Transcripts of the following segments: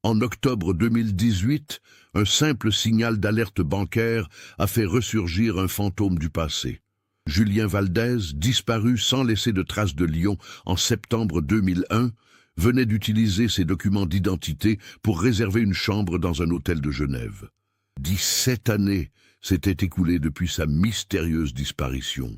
En octobre 2018, un simple signal d'alerte bancaire a fait ressurgir un fantôme du passé. Julien Valdez, disparu sans laisser de traces de Lyon en septembre 2001, venait d'utiliser ses documents d'identité pour réserver une chambre dans un hôtel de Genève. 17 années s'étaient écoulées depuis sa mystérieuse disparition.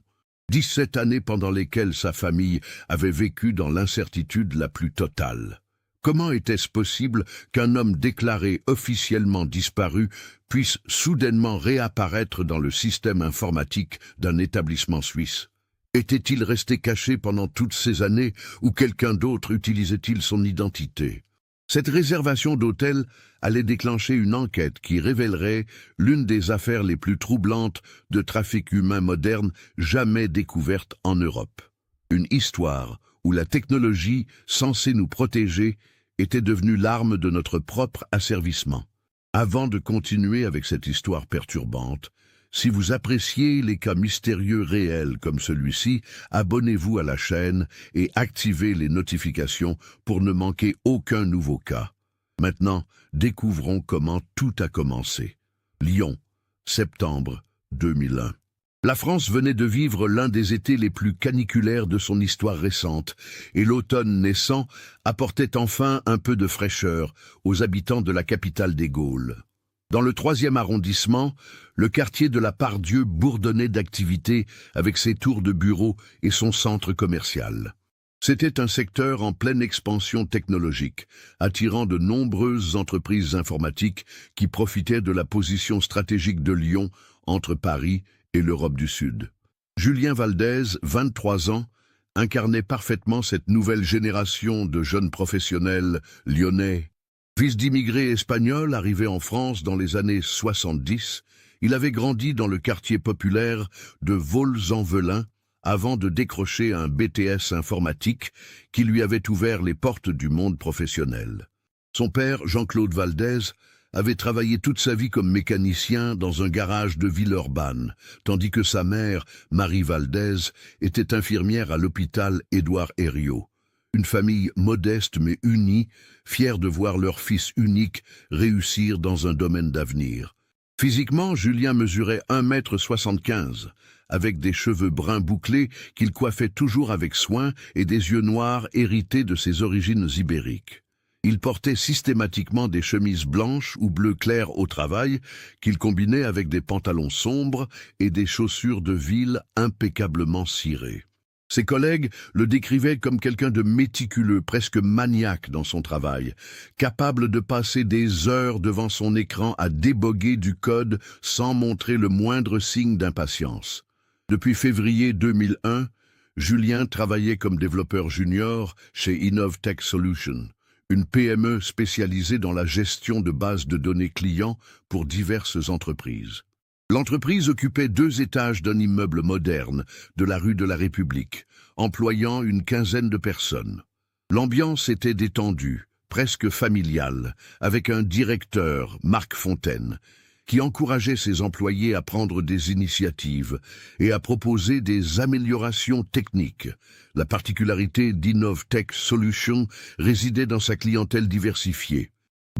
17 années pendant lesquelles sa famille avait vécu dans l'incertitude la plus totale. Comment était-ce possible qu'un homme déclaré officiellement disparu puisse soudainement réapparaître dans le système informatique d'un établissement suisse? Était-il resté caché pendant toutes ces années ou quelqu'un d'autre utilisait-il son identité? Cette réservation d'hôtel allait déclencher une enquête qui révélerait l'une des affaires les plus troublantes de trafic humain moderne jamais découverte en Europe. Une histoire où la technologie censée nous protéger était devenue l'arme de notre propre asservissement. Avant de continuer avec cette histoire perturbante, si vous appréciez les cas mystérieux réels comme celui-ci, abonnez-vous à la chaîne et activez les notifications pour ne manquer aucun nouveau cas. Maintenant, découvrons comment tout a commencé. Lyon, septembre 2001. La France venait de vivre l'un des étés les plus caniculaires de son histoire récente, et l'automne naissant apportait enfin un peu de fraîcheur aux habitants de la capitale des Gaules. Dans le 3e arrondissement, le quartier de la Part-Dieu bourdonnait d'activité avec ses tours de bureaux et son centre commercial. C'était un secteur en pleine expansion technologique, attirant de nombreuses entreprises informatiques qui profitaient de la position stratégique de Lyon entre Paris et l'Europe du Sud. Julien Valdez, 23 ans, incarnait parfaitement cette nouvelle génération de jeunes professionnels lyonnais. Fils d'immigrés espagnols arrivés en France dans les années 70, il avait grandi dans le quartier populaire de Vaux-en-Velin avant de décrocher un BTS informatique qui lui avait ouvert les portes du monde professionnel. Son père, Jean-Claude Valdez, avait travaillé toute sa vie comme mécanicien dans un garage de Villeurbanne, tandis que sa mère, Marie Valdez, était infirmière à l'hôpital Édouard Herriot. Une famille modeste mais unie, fière de voir leur fils unique réussir dans un domaine d'avenir. Physiquement, Julien mesurait 1,75 m, avec des cheveux bruns bouclés qu'il coiffait toujours avec soin et des yeux noirs hérités de ses origines ibériques. Il portait systématiquement des chemises blanches ou bleu clair au travail, qu'il combinait avec des pantalons sombres et des chaussures de ville impeccablement cirées. Ses collègues le décrivaient comme quelqu'un de méticuleux, presque maniaque dans son travail, capable de passer des heures devant son écran à déboguer du code sans montrer le moindre signe d'impatience. Depuis février 2001, Julien travaillait comme développeur junior chez InnovTech Solutions, une PME spécialisée dans la gestion de bases de données clients pour diverses entreprises. L'entreprise occupait 2 étages d'un immeuble moderne de la rue de la République, employant une quinzaine de personnes. L'ambiance était détendue, presque familiale, avec un directeur, Marc Fontaine, qui encourageait ses employés à prendre des initiatives et à proposer des améliorations techniques. La particularité d'InnovTech Solutions résidait dans sa clientèle diversifiée.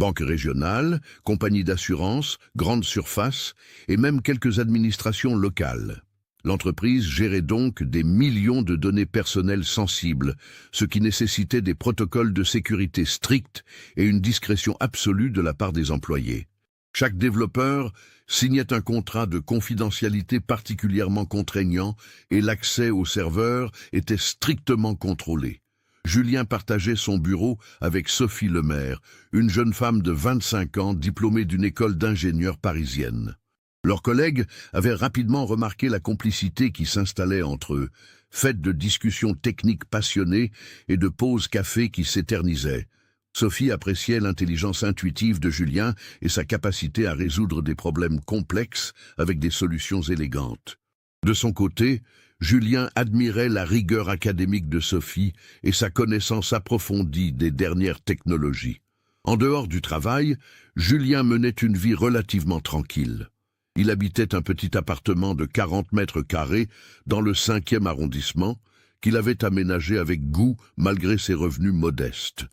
Banque régionale, compagnie d'assurance, grande surface et même quelques administrations locales. L'entreprise gérait donc des millions de données personnelles sensibles, ce qui nécessitait des protocoles de sécurité stricts et une discrétion absolue de la part des employés. Chaque développeur signait un contrat de confidentialité particulièrement contraignant et l'accès aux serveurs était strictement contrôlé. Julien partageait son bureau avec Sophie Lemaire, une jeune femme de 25 ans diplômée d'une école d'ingénieurs parisienne. Leurs collègues avaient rapidement remarqué la complicité qui s'installait entre eux, faite de discussions techniques passionnées et de pauses café qui s'éternisaient. Sophie appréciait l'intelligence intuitive de Julien et sa capacité à résoudre des problèmes complexes avec des solutions élégantes. De son côté, Julien admirait la rigueur académique de Sophie et sa connaissance approfondie des dernières technologies. En dehors du travail, Julien menait une vie relativement tranquille. Il habitait un petit appartement de 40 mètres carrés dans le 5e arrondissement, qu'il avait aménagé avec goût malgré ses revenus modestes.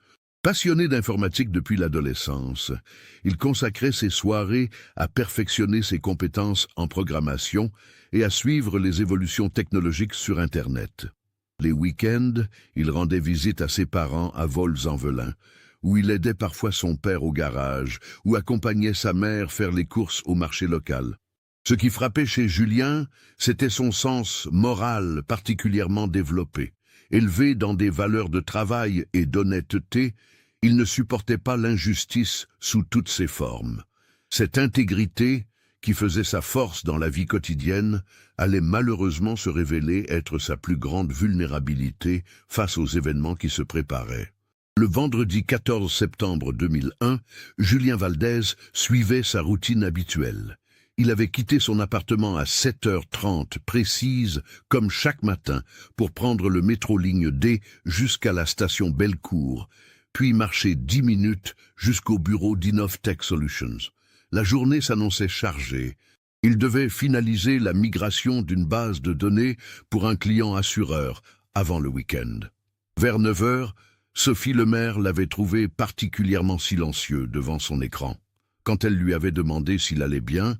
Passionné d'informatique depuis l'adolescence, il consacrait ses soirées à perfectionner ses compétences en programmation et à suivre les évolutions technologiques sur Internet. Les week-ends, il rendait visite à ses parents à Vols-en-Velin, où il aidait parfois son père au garage ou accompagnait sa mère faire les courses au marché local. Ce qui frappait chez Julien, c'était son sens moral particulièrement développé. Élevé dans des valeurs de travail et d'honnêteté, il ne supportait pas l'injustice sous toutes ses formes. Cette intégrité, qui faisait sa force dans la vie quotidienne, allait malheureusement se révéler être sa plus grande vulnérabilité face aux événements qui se préparaient. Le vendredi 14 septembre 2001, Julien Valdez suivait sa routine habituelle. Il avait quitté son appartement à 7h30 précise, comme chaque matin, pour prendre le métro ligne D jusqu'à la station Bellecour, puis marcher 10 minutes jusqu'au bureau d'Innovtech Solutions. La journée s'annonçait chargée. Il devait finaliser la migration d'une base de données pour un client assureur avant le week-end. Vers 9h, Sophie Lemaire l'avait trouvé particulièrement silencieux devant son écran. Quand elle lui avait demandé s'il allait bien,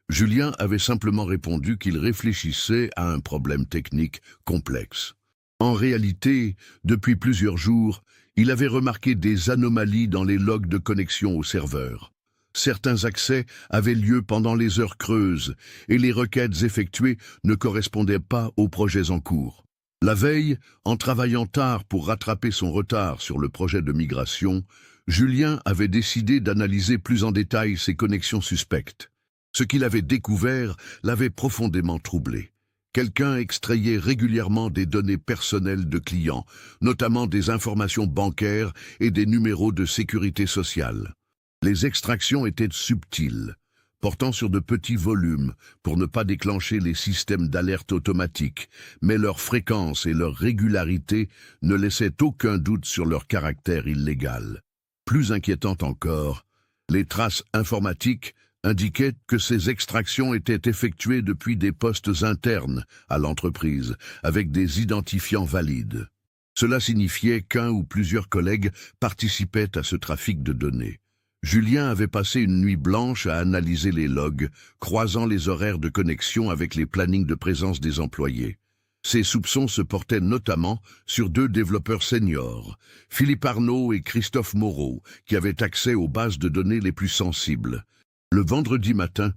Julien avait simplement répondu qu'il réfléchissait à un problème technique complexe. En réalité, depuis plusieurs jours, il avait remarqué des anomalies dans les logs de connexion au serveur. Certains accès avaient lieu pendant les heures creuses et les requêtes effectuées ne correspondaient pas aux projets en cours. La veille, en travaillant tard pour rattraper son retard sur le projet de migration, Julien avait décidé d'analyser plus en détail ces connexions suspectes. Ce qu'il avait découvert l'avait profondément troublé. Quelqu'un extrayait régulièrement des données personnelles de clients, notamment des informations bancaires et des numéros de sécurité sociale. Les extractions étaient subtiles, portant sur de petits volumes pour ne pas déclencher les systèmes d'alerte automatique, mais leur fréquence et leur régularité ne laissaient aucun doute sur leur caractère illégal. Plus inquiétant encore, les traces informatiques indiquaient que ces extractions étaient effectuées depuis des postes internes à l'entreprise, avec des identifiants valides. Cela signifiait qu'un ou plusieurs collègues participaient à ce trafic de données. Julien avait passé une nuit blanche à analyser les logs, croisant les horaires de connexion avec les plannings de présence des employés. Ses soupçons se portaient notamment sur deux développeurs seniors, Philippe Arnaud et Christophe Moreau, qui avaient accès aux bases de données les plus sensibles. Le vendredi matin,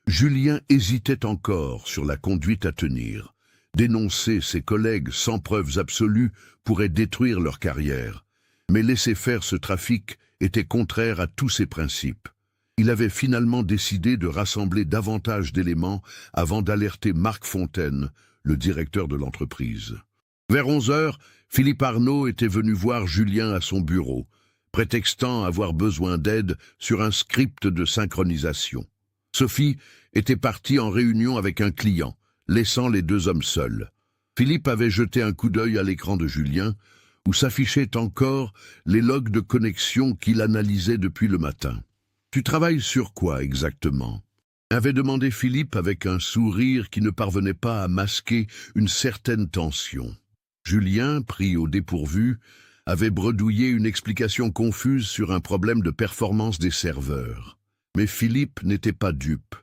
Julien hésitait encore sur la conduite à tenir. Dénoncer ses collègues sans preuves absolues pourrait détruire leur carrière. Mais laisser faire ce trafic était contraire à tous ses principes. Il avait finalement décidé de rassembler davantage d'éléments avant d'alerter Marc Fontaine, le directeur de l'entreprise. Vers 11h, Philippe Arnaud était venu voir Julien à son bureau, prétextant avoir besoin d'aide sur un script de synchronisation. Sophie était partie en réunion avec un client, laissant les deux hommes seuls. Philippe avait jeté un coup d'œil à l'écran de Julien, où s'affichaient encore les logs de connexion qu'il analysait depuis le matin. « Tu travailles sur quoi exactement ?» avait demandé Philippe avec un sourire qui ne parvenait pas à masquer une certaine tension. Julien, pris au dépourvu, avait bredouillé une explication confuse sur un problème de performance des serveurs. Mais Philippe n'était pas dupe.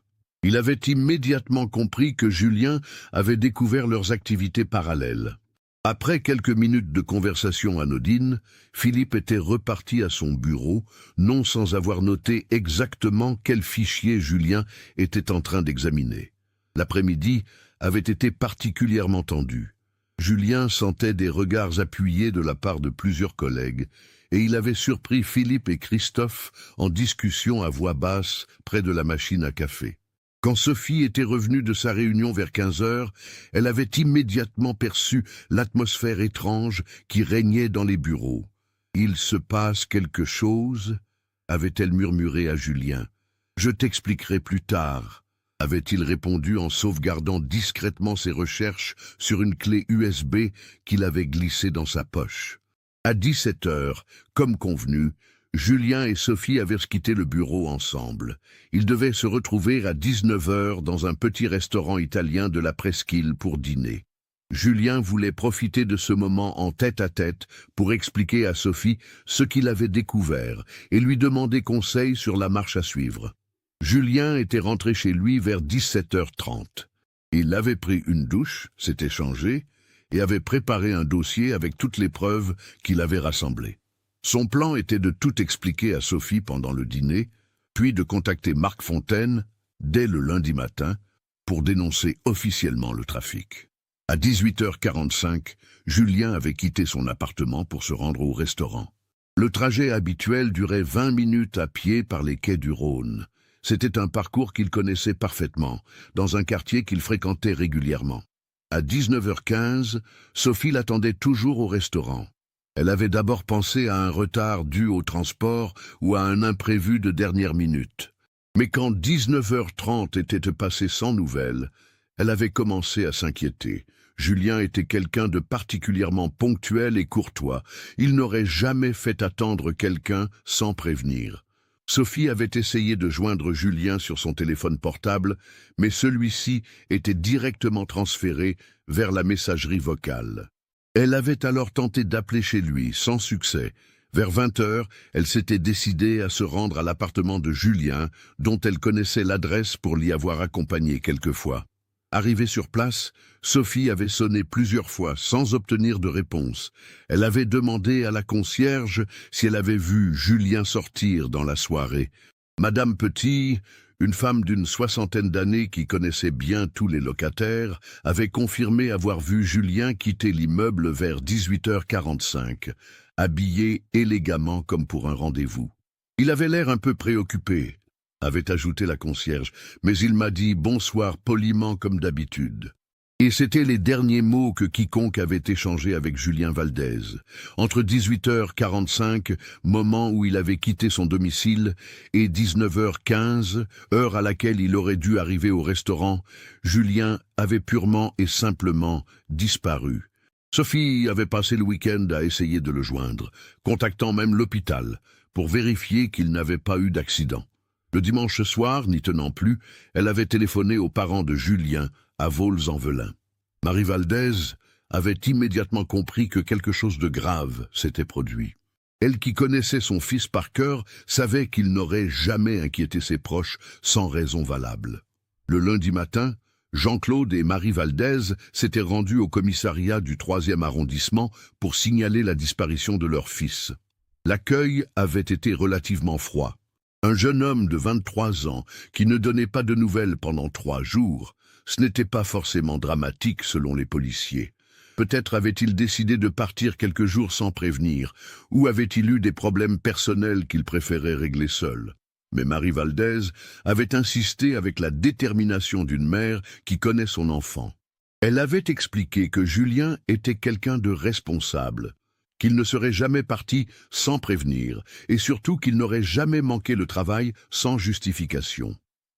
Il avait immédiatement compris que Julien avait découvert leurs activités parallèles. Après quelques minutes de conversation anodine, Philippe était reparti à son bureau, non sans avoir noté exactement quel fichier Julien était en train d'examiner. L'après-midi avait été particulièrement tendu. Julien sentait des regards appuyés de la part de plusieurs collègues, et il avait surpris Philippe et Christophe en discussion à voix basse près de la machine à café. Quand Sophie était revenue de sa réunion vers 15h, elle avait immédiatement perçu l'atmosphère étrange qui régnait dans les bureaux. « Il se passe quelque chose ?» avait-elle murmuré à Julien. « Je t'expliquerai plus tard », avait-il répondu en sauvegardant discrètement ses recherches sur une clé USB qu'il avait glissée dans sa poche. À 17h, comme convenu, Julien et Sophie avaient quitté le bureau ensemble. Ils devaient se retrouver à 19h dans un petit restaurant italien de la Presqu'île pour dîner. Julien voulait profiter de ce moment en tête-à-tête pour expliquer à Sophie ce qu'il avait découvert et lui demander conseil sur la marche à suivre. Julien était rentré chez lui vers 17h30. Il avait pris une douche, s'était changé et avait préparé un dossier avec toutes les preuves qu'il avait rassemblées. Son plan était de tout expliquer à Sophie pendant le dîner, puis de contacter Marc Fontaine dès le lundi matin pour dénoncer officiellement le trafic. À 18h45, Julien avait quitté son appartement pour se rendre au restaurant. Le trajet habituel durait 20 minutes à pied par les quais du Rhône. C'était un parcours qu'il connaissait parfaitement, dans un quartier qu'il fréquentait régulièrement. À 19h15, Sophie l'attendait toujours au restaurant. Elle avait d'abord pensé à un retard dû au transport ou à un imprévu de dernière minute. Mais quand 19h30 était passé sans nouvelles, elle avait commencé à s'inquiéter. Julien était quelqu'un de particulièrement ponctuel et courtois. Il n'aurait jamais fait attendre quelqu'un sans prévenir. Sophie avait essayé de joindre Julien sur son téléphone portable, mais celui-ci était directement transféré vers la messagerie vocale. Elle avait alors tenté d'appeler chez lui, sans succès. Vers 20h, elle s'était décidée à se rendre à l'appartement de Julien, dont elle connaissait l'adresse pour l'y avoir accompagné quelquefois. Arrivée sur place, Sophie avait sonné plusieurs fois sans obtenir de réponse. Elle avait demandé à la concierge si elle avait vu Julien sortir dans la soirée. Madame Petit, une femme d'une 60aine d'années qui connaissait bien tous les locataires, avait confirmé avoir vu Julien quitter l'immeuble vers 18h45, habillé élégamment comme pour un rendez-vous. Il avait l'air un peu préoccupé, avait ajouté la concierge, mais il m'a dit bonsoir poliment comme d'habitude. Et c'étaient les derniers mots que quiconque avait échangés avec Julien Valdez. Entre 18h45, moment où il avait quitté son domicile, et 19h15, heure à laquelle il aurait dû arriver au restaurant, Julien avait purement et simplement disparu. Sophie avait passé le week-end à essayer de le joindre, contactant même l'hôpital, pour vérifier qu'il n'avait pas eu d'accident. Le dimanche soir, n'y tenant plus, elle avait téléphoné aux parents de Julien, à Vaux-en-Velin. Marie Valdez avait immédiatement compris que quelque chose de grave s'était produit. Elle qui connaissait son fils par cœur savait qu'il n'aurait jamais inquiété ses proches sans raison valable. Le lundi matin, Jean-Claude et Marie Valdez s'étaient rendus au commissariat du 3e arrondissement pour signaler la disparition de leur fils. L'accueil avait été relativement froid. Un jeune homme de 23 ans qui ne donnait pas de nouvelles pendant 3 jours, ce n'était pas forcément dramatique selon les policiers. Peut-être avait-il décidé de partir quelques jours sans prévenir, ou avait-il eu des problèmes personnels qu'il préférait régler seul. Mais Marie Valdez avait insisté avec la détermination d'une mère qui connaît son enfant. Elle avait expliqué que Julien était quelqu'un de responsable, qu'il ne serait jamais parti sans prévenir, et surtout qu'il n'aurait jamais manqué le travail sans justification.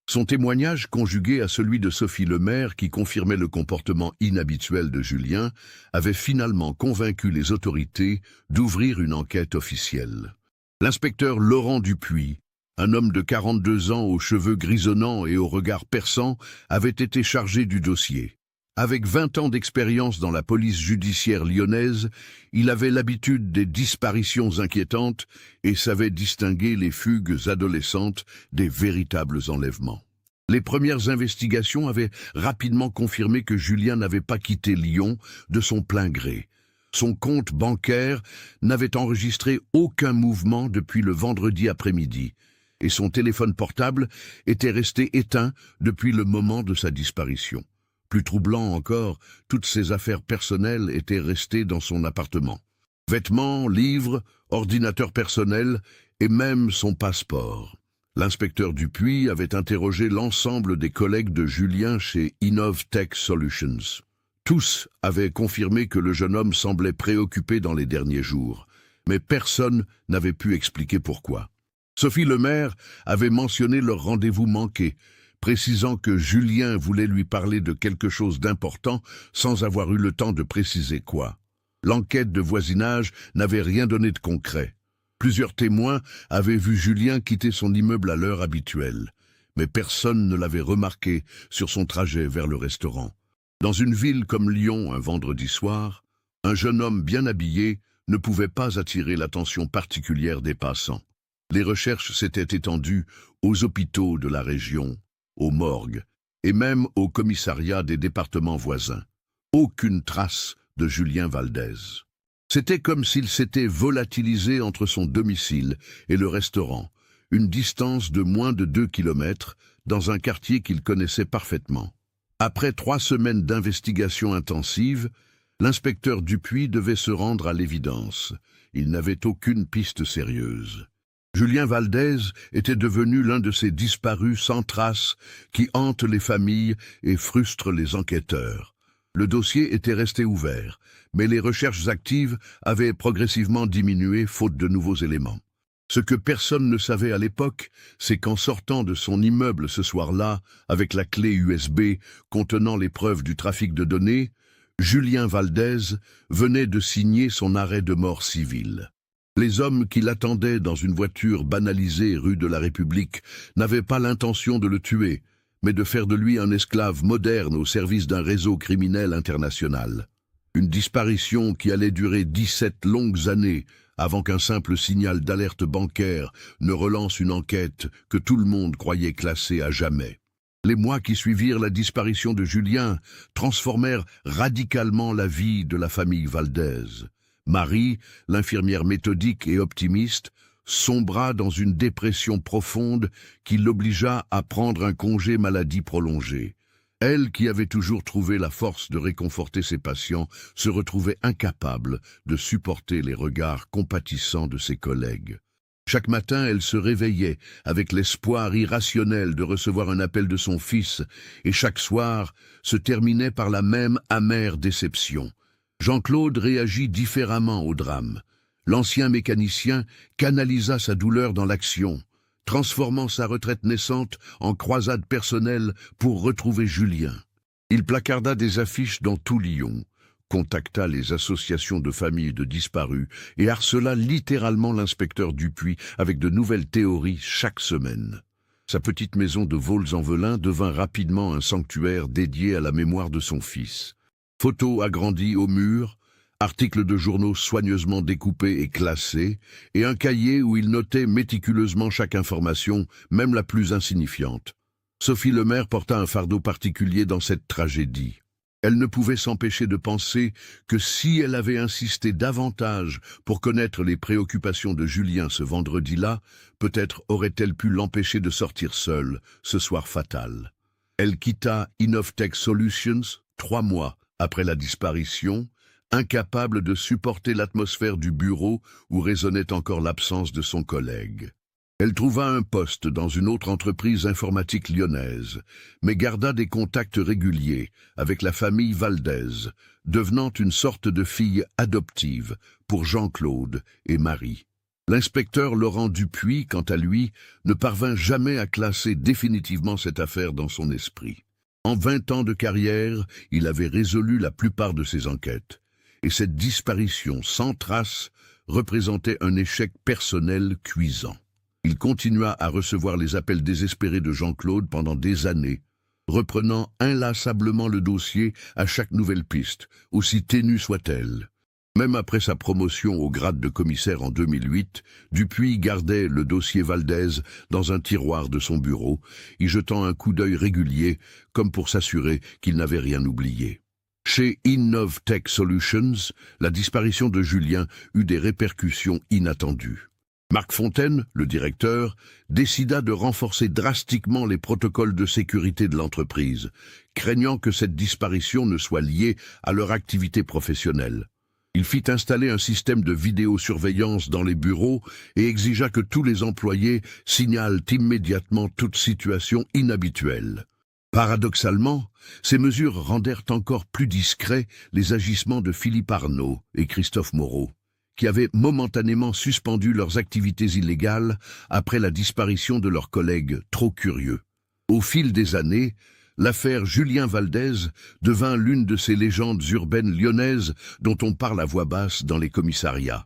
Son témoignage, conjugué à celui de Sophie Lemaire, qui confirmait le comportement inhabituel de Julien, avait finalement convaincu les autorités d'ouvrir une enquête officielle. L'inspecteur Laurent Dupuis, un homme de 42 ans aux cheveux grisonnants et au regard perçant, avait été chargé du dossier. Avec 20 ans d'expérience dans la police judiciaire lyonnaise, il avait l'habitude des disparitions inquiétantes et savait distinguer les fugues adolescentes des véritables enlèvements. Les premières investigations avaient rapidement confirmé que Julien n'avait pas quitté Lyon de son plein gré. Son compte bancaire n'avait enregistré aucun mouvement depuis le vendredi après-midi, et son téléphone portable était resté éteint depuis le moment de sa disparition. Plus troublant encore, toutes ses affaires personnelles étaient restées dans son appartement. Vêtements, livres, ordinateur personnel et même son passeport. L'inspecteur Dupuis avait interrogé l'ensemble des collègues de Julien chez InnovTech Solutions. Tous avaient confirmé que le jeune homme semblait préoccupé dans les derniers jours, mais personne n'avait pu expliquer pourquoi. Sophie Lemaire avait mentionné leur rendez-vous manqué, précisant que Julien voulait lui parler de quelque chose d'important sans avoir eu le temps de préciser quoi. L'enquête de voisinage n'avait rien donné de concret. Plusieurs témoins avaient vu Julien quitter son immeuble à l'heure habituelle, mais personne ne l'avait remarqué sur son trajet vers le restaurant. Dans une ville comme Lyon un vendredi soir, un jeune homme bien habillé ne pouvait pas attirer l'attention particulière des passants. Les recherches s'étaient étendues aux hôpitaux de la région, aux morgues et même aux commissariats des départements voisins. Aucune trace de Julien Valdez. C'était comme s'il s'était volatilisé entre son domicile et le restaurant, une distance de moins de 2 kilomètres, dans un quartier qu'il connaissait parfaitement. Après 3 semaines d'investigation intensive, l'inspecteur Dupuis devait se rendre à l'évidence. Il n'avait aucune piste sérieuse. Julien Valdez était devenu l'un de ces disparus sans trace qui hantent les familles et frustrent les enquêteurs. Le dossier était resté ouvert, mais les recherches actives avaient progressivement diminué faute de nouveaux éléments. Ce que personne ne savait à l'époque, c'est qu'en sortant de son immeuble ce soir-là, avec la clé USB contenant les preuves du trafic de données, Julien Valdez venait de signer son arrêt de mort civile. Les hommes qui l'attendaient dans une voiture banalisée rue de la République n'avaient pas l'intention de le tuer, mais de faire de lui un esclave moderne au service d'un réseau criminel international. Une disparition qui allait durer 17 longues années avant qu'un simple signal d'alerte bancaire ne relance une enquête que tout le monde croyait classée à jamais. Les mois qui suivirent la disparition de Julien transformèrent radicalement la vie de la famille Valdez. Marie, l'infirmière méthodique et optimiste, sombra dans une dépression profonde qui l'obligea à prendre un congé maladie prolongé. Elle, qui avait toujours trouvé la force de réconforter ses patients, se retrouvait incapable de supporter les regards compatissants de ses collègues. Chaque matin, elle se réveillait avec l'espoir irrationnel de recevoir un appel de son fils, et chaque soir se terminait par la même amère déception. Jean-Claude réagit différemment au drame. L'ancien mécanicien canalisa sa douleur dans l'action, transformant sa retraite naissante en croisade personnelle pour retrouver Julien. Il placarda des affiches dans tout Lyon, contacta les associations de familles de disparus et harcela littéralement l'inspecteur Dupuis avec de nouvelles théories chaque semaine. Sa petite maison de Vaux-en-Velin devint rapidement un sanctuaire dédié à la mémoire de son fils. Photos agrandies au mur, articles de journaux soigneusement découpés et classés, et un cahier où il notait méticuleusement chaque information, même la plus insignifiante. Sophie Lemaire porta un fardeau particulier dans cette tragédie. Elle ne pouvait s'empêcher de penser que si elle avait insisté davantage pour connaître les préoccupations de Julien ce vendredi-là, peut-être aurait-elle pu l'empêcher de sortir seule ce soir fatal. Elle quitta Innovtech Solutions 3 mois après la disparition, incapable de supporter l'atmosphère du bureau où résonnait encore l'absence de son collègue. Elle trouva un poste dans une autre entreprise informatique lyonnaise, mais garda des contacts réguliers avec la famille Valdez, devenant une sorte de fille adoptive pour Jean-Claude et Marie. L'inspecteur Laurent Dupuis, quant à lui, ne parvint jamais à classer définitivement cette affaire dans son esprit. En 20 ans de carrière, il avait résolu la plupart de ses enquêtes, et cette disparition sans trace représentait un échec personnel cuisant. Il continua à recevoir les appels désespérés de Jean-Claude pendant des années, reprenant inlassablement le dossier à chaque nouvelle piste, aussi ténue soit-elle. Même après sa promotion au grade de commissaire en 2008, Dupuis gardait le dossier Valdez dans un tiroir de son bureau, y jetant un coup d'œil régulier, comme pour s'assurer qu'il n'avait rien oublié. Chez Innovtech Solutions, la disparition de Julien eut des répercussions inattendues. Marc Fontaine, le directeur, décida de renforcer drastiquement les protocoles de sécurité de l'entreprise, craignant que cette disparition ne soit liée à leur activité professionnelle. Il fit installer un système de vidéosurveillance dans les bureaux et exigea que tous les employés signalent immédiatement toute situation inhabituelle. Paradoxalement, ces mesures rendèrent encore plus discrets les agissements de Philippe Arnaud et Christophe Moreau, qui avaient momentanément suspendu leurs activités illégales après la disparition de leurs collègues trop curieux. Au fil des années, l'affaire Julien Valdez devint l'une de ces légendes urbaines lyonnaises dont on parle à voix basse dans les commissariats.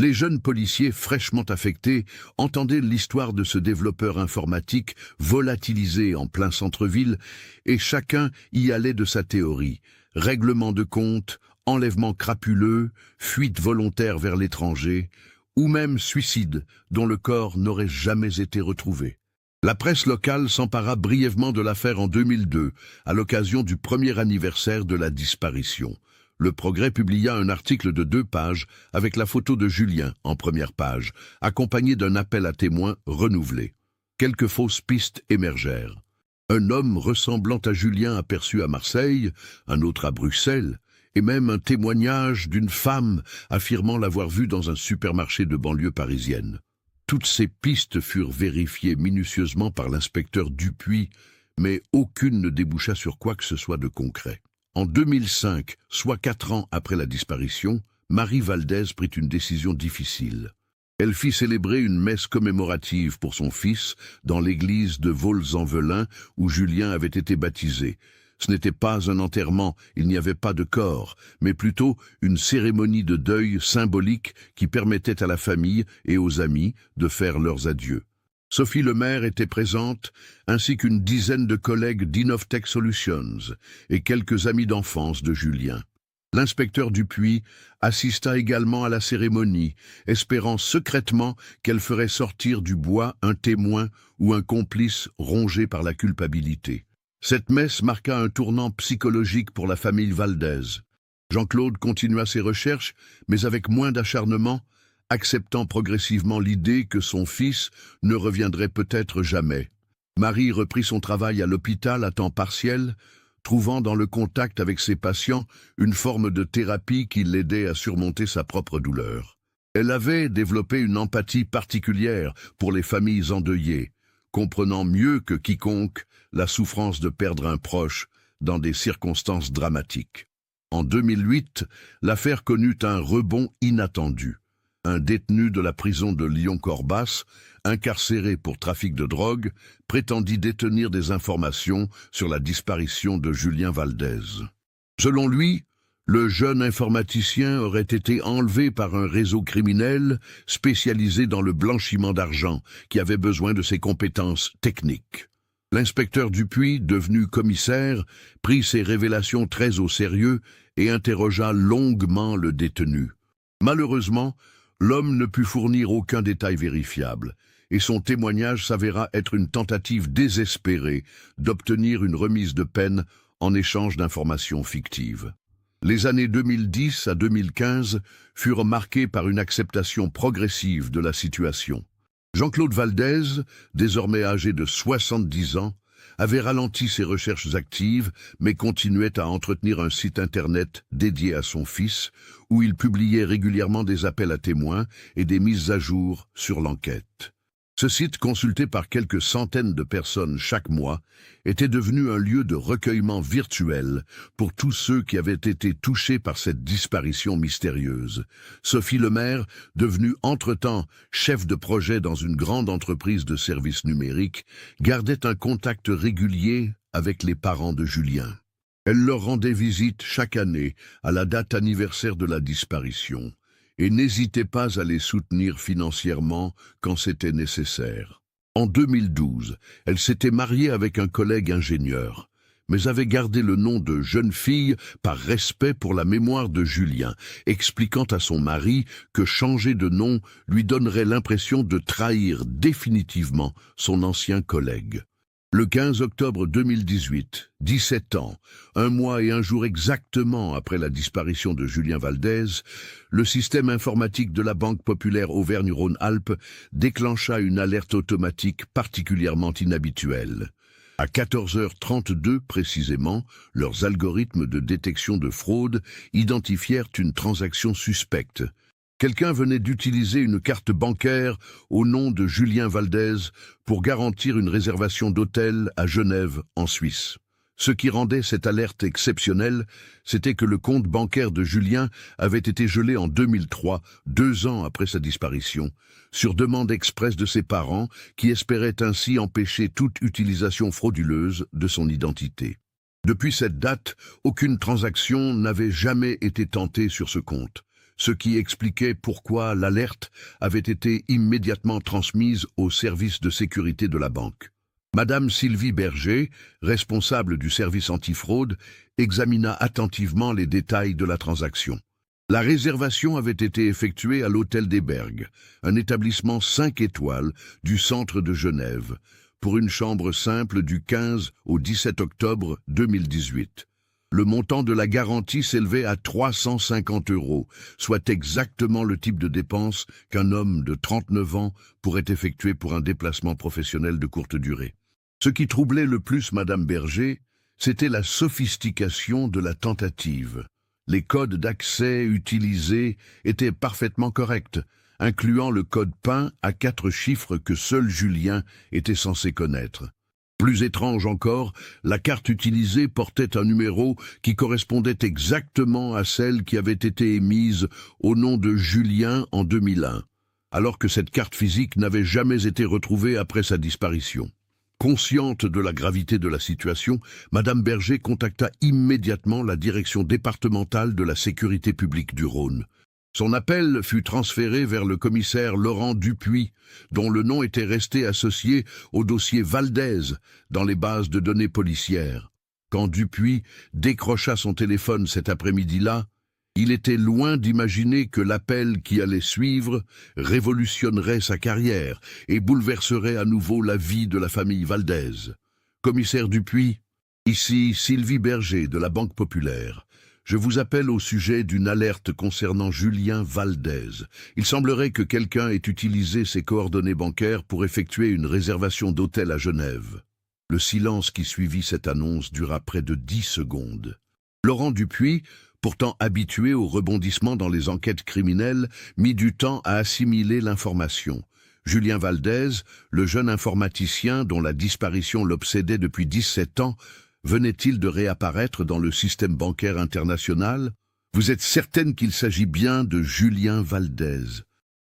Les jeunes policiers fraîchement affectés entendaient l'histoire de ce développeur informatique volatilisé en plein centre-ville et chacun y allait de sa théorie, règlement de compte, enlèvement crapuleux, fuite volontaire vers l'étranger, ou même suicide dont le corps n'aurait jamais été retrouvé. La presse locale s'empara brièvement de l'affaire en 2002, à l'occasion du premier anniversaire de la disparition. Le Progrès publia un article de 2 pages avec la photo de Julien en première page, accompagné d'un appel à témoins renouvelé. Quelques fausses pistes émergèrent. Un homme ressemblant à Julien aperçu à Marseille, un autre à Bruxelles, et même un témoignage d'une femme affirmant l'avoir vu dans un supermarché de banlieue parisienne. Toutes ces pistes furent vérifiées minutieusement par l'inspecteur Dupuis, mais aucune ne déboucha sur quoi que ce soit de concret. En 2005, soit 4 ans après la disparition, Marie Valdez prit une décision difficile. Elle fit célébrer une messe commémorative pour son fils dans l'église de Vaux-en-Velin où Julien avait été baptisé. Ce n'était pas un enterrement, il n'y avait pas de corps, mais plutôt une cérémonie de deuil symbolique qui permettait à la famille et aux amis de faire leurs adieux. Sophie Lemaire était présente, ainsi qu'une dizaine de collègues d'Innovtech Solutions et quelques amis d'enfance de Julien. L'inspecteur Dupuis assista également à la cérémonie, espérant secrètement qu'elle ferait sortir du bois un témoin ou un complice rongé par la culpabilité. Cette messe marqua un tournant psychologique pour la famille Valdez. Jean-Claude continua ses recherches, mais avec moins d'acharnement, acceptant progressivement l'idée que son fils ne reviendrait peut-être jamais. Marie reprit son travail à l'hôpital à temps partiel, trouvant dans le contact avec ses patients une forme de thérapie qui l'aidait à surmonter sa propre douleur. Elle avait développé une empathie particulière pour les familles endeuillées, comprenant mieux que quiconque la souffrance de perdre un proche dans des circonstances dramatiques. En 2008, l'affaire connut un rebond inattendu. Un détenu de la prison de Lyon-Corbas, incarcéré pour trafic de drogue, prétendit détenir des informations sur la disparition de Julien Valdez. Selon lui, le jeune informaticien aurait été enlevé par un réseau criminel spécialisé dans le blanchiment d'argent qui avait besoin de ses compétences techniques. L'inspecteur Dupuis, devenu commissaire, prit ces révélations très au sérieux et interrogea longuement le détenu. Malheureusement, l'homme ne put fournir aucun détail vérifiable, et son témoignage s'avéra être une tentative désespérée d'obtenir une remise de peine en échange d'informations fictives. Les années 2010 à 2015 furent marquées par une acceptation progressive de la situation. Jean-Claude Valdez, désormais âgé de 70 ans, avait ralenti ses recherches actives, mais continuait à entretenir un site internet dédié à son fils, où il publiait régulièrement des appels à témoins et des mises à jour sur l'enquête. Ce site, consulté par quelques centaines de personnes chaque mois, était devenu un lieu de recueillement virtuel pour tous ceux qui avaient été touchés par cette disparition mystérieuse. Sophie Lemaire, devenue entre-temps chef de projet dans une grande entreprise de services numériques, gardait un contact régulier avec les parents de Julien. Elle leur rendait visite chaque année à la date anniversaire de la disparition et n'hésitait pas à les soutenir financièrement quand c'était nécessaire. En 2012, elle s'était mariée avec un collègue ingénieur, mais avait gardé le nom de jeune fille par respect pour la mémoire de Julien, expliquant à son mari que changer de nom lui donnerait l'impression de trahir définitivement son ancien collègue. Le 15 octobre 2018, 17 ans, 1 mois et 1 jour exactement après la disparition de Julien Valdez, le système informatique de la Banque populaire Auvergne-Rhône-Alpes déclencha une alerte automatique particulièrement inhabituelle. À 14h32 précisément, leurs algorithmes de détection de fraude identifièrent une transaction suspecte. Quelqu'un venait d'utiliser une carte bancaire au nom de Julien Valdez pour garantir une réservation d'hôtel à Genève, en Suisse. Ce qui rendait cette alerte exceptionnelle, c'était que le compte bancaire de Julien avait été gelé en 2003, 2 ans après sa disparition, sur demande expresse de ses parents qui espéraient ainsi empêcher toute utilisation frauduleuse de son identité. Depuis cette date, aucune transaction n'avait jamais été tentée sur ce compte, ce qui expliquait pourquoi l'alerte avait été immédiatement transmise au service de sécurité de la banque. Madame Sylvie Berger, responsable du service antifraude, examina attentivement les détails de la transaction. La réservation avait été effectuée à l'Hôtel des Bergues, un établissement 5 étoiles du centre de Genève, pour une chambre simple du 15 au 17 octobre 2018. Le montant de la garantie s'élevait à 350 €, soit exactement le type de dépense qu'un homme de 39 ans pourrait effectuer pour un déplacement professionnel de courte durée. Ce qui troublait le plus Madame Berger, c'était la sophistication de la tentative. Les codes d'accès utilisés étaient parfaitement corrects, incluant le code PIN à 4 chiffres que seul Julien était censé connaître. Plus étrange encore, la carte utilisée portait un numéro qui correspondait exactement à celle qui avait été émise au nom de Julien en 2001, alors que cette carte physique n'avait jamais été retrouvée après sa disparition. Consciente de la gravité de la situation, Madame Berger contacta immédiatement la direction départementale de la sécurité publique du Rhône. Son appel fut transféré vers le commissaire Laurent Dupuis, dont le nom était resté associé au dossier Valdez dans les bases de données policières. Quand Dupuis décrocha son téléphone cet après-midi-là, il était loin d'imaginer que l'appel qui allait suivre révolutionnerait sa carrière et bouleverserait à nouveau la vie de la famille Valdez. Commissaire Dupuis, ici Sylvie Berger de la Banque Populaire. Je vous appelle au sujet d'une alerte concernant Julien Valdez. Il semblerait que quelqu'un ait utilisé ses coordonnées bancaires pour effectuer une réservation d'hôtel à Genève. Le silence qui suivit cette annonce dura près de 10 secondes. Laurent Dupuis, pourtant habitué aux rebondissements dans les enquêtes criminelles, mit du temps à assimiler l'information. Julien Valdez, le jeune informaticien dont la disparition l'obsédait depuis 17 ans, venait-il de réapparaître dans le système bancaire international? Vous êtes certaine qu'il s'agit bien de Julien Valdez?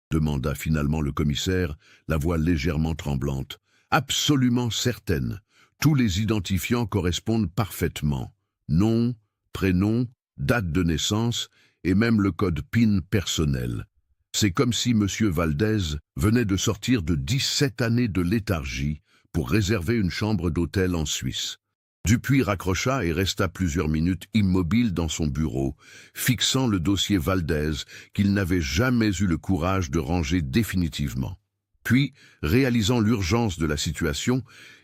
Demanda finalement le commissaire, la voix légèrement tremblante. Absolument certaine. Tous les identifiants correspondent parfaitement. Nom, prénom, date de naissance et même le code PIN personnel. C'est comme si M. Valdez venait de sortir de 17 années de léthargie pour réserver une chambre d'hôtel en Suisse. Dupuis raccrocha et resta plusieurs minutes immobile dans son bureau, fixant le dossier Valdez qu'il n'avait jamais eu le courage de ranger définitivement. Puis, réalisant l'urgence de la situation,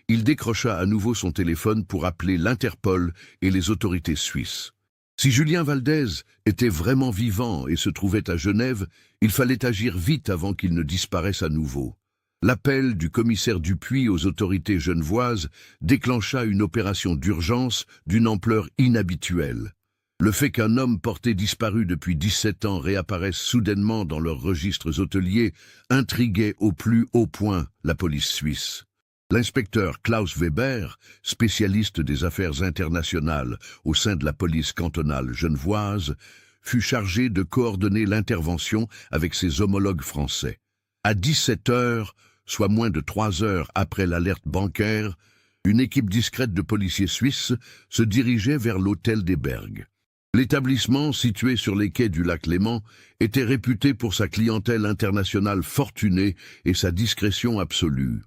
il décrocha à nouveau son téléphone pour appeler l'Interpol et les autorités suisses. Si Julien Valdez était vraiment vivant et se trouvait à Genève, il fallait agir vite avant qu'il ne disparaisse à nouveau. L'appel du commissaire Dupuis aux autorités genevoises déclencha une opération d'urgence d'une ampleur inhabituelle. Le fait qu'un homme porté disparu depuis 17 ans réapparaisse soudainement dans leurs registres hôteliers intriguait au plus haut point la police suisse. L'inspecteur Klaus Weber, spécialiste des affaires internationales au sein de la police cantonale genevoise, fut chargé de coordonner l'intervention avec ses homologues français. À 17 heures, soit moins de 3 heures après l'alerte bancaire, une équipe discrète de policiers suisses se dirigeait vers l'Hôtel des Bergues. L'établissement, situé sur les quais du lac Léman, était réputé pour sa clientèle internationale fortunée et sa discrétion absolue.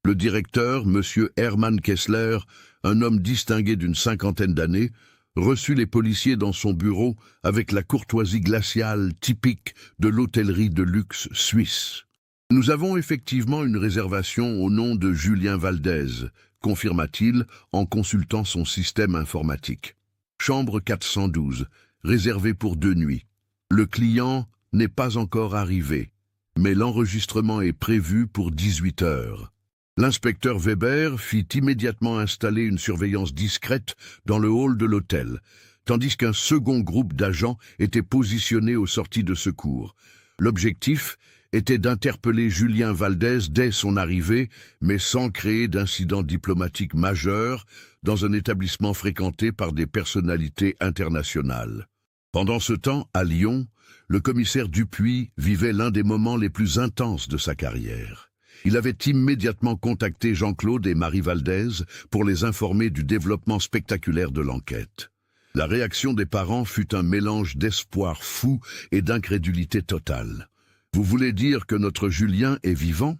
Le directeur, M. Hermann Kessler, un homme distingué d'une 50aine d'années, reçut les policiers dans son bureau avec la courtoisie glaciale typique de l'hôtellerie de luxe suisse. « Nous avons effectivement une réservation au nom de Julien Valdez », confirma-t-il en consultant son système informatique. « Chambre 412, réservée pour 2 nuits. Le client n'est pas encore arrivé, mais l'enregistrement est prévu pour 18 heures. » L'inspecteur Weber fit immédiatement installer une surveillance discrète dans le hall de l'hôtel, tandis qu'un second groupe d'agents était positionné aux sorties de secours. L'objectif était d'interpeller Julien Valdez dès son arrivée, mais sans créer d'incident diplomatique majeur dans un établissement fréquenté par des personnalités internationales. Pendant ce temps, à Lyon, le commissaire Dupuis vivait l'un des moments les plus intenses de sa carrière. Il avait immédiatement contacté Jean-Claude et Marie Valdez pour les informer du développement spectaculaire de l'enquête. La réaction des parents fut un mélange d'espoir fou et d'incrédulité totale. « Vous voulez dire que notre Julien est vivant ?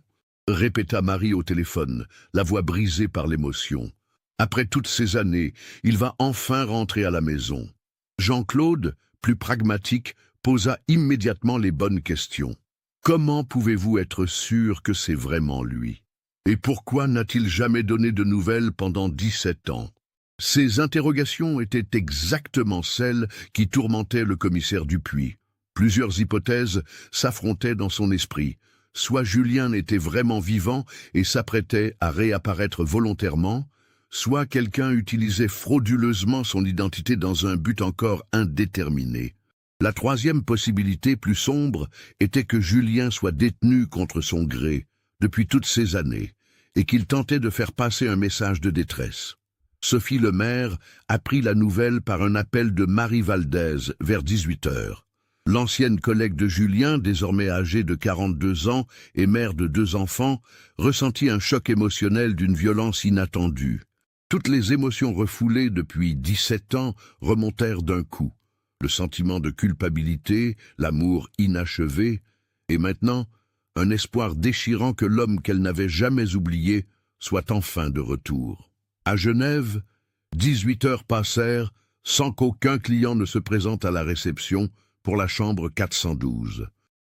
répéta Marie au téléphone, la voix brisée par l'émotion. Après toutes ces années, il va enfin rentrer à la maison. Jean-Claude, plus pragmatique, posa immédiatement les bonnes questions. Comment pouvez-vous être sûr que c'est vraiment lui? Et pourquoi n'a-t-il jamais donné de nouvelles pendant 17 ans? Ces interrogations étaient exactement celles qui tourmentaient le commissaire Dupuis. Plusieurs hypothèses s'affrontaient dans son esprit. Soit Julien était vraiment vivant et s'apprêtait à réapparaître volontairement, soit quelqu'un utilisait frauduleusement son identité dans un but encore indéterminé. La troisième possibilité, plus sombre, était que Julien soit détenu contre son gré depuis toutes ces années et qu'il tentait de faire passer un message de détresse. Sophie Lemaire apprit la nouvelle par un appel de Marie Valdez vers 18 heures. L'ancienne collègue de Julien, désormais âgée de 42 ans et mère de 2 enfants, ressentit un choc émotionnel d'une violence inattendue. Toutes les émotions refoulées depuis 17 ans remontèrent d'un coup. Le sentiment de culpabilité, l'amour inachevé, et maintenant, un espoir déchirant que l'homme qu'elle n'avait jamais oublié soit enfin de retour. À Genève, 18 heures passèrent sans qu'aucun client ne se présente à la réception pour la chambre 412.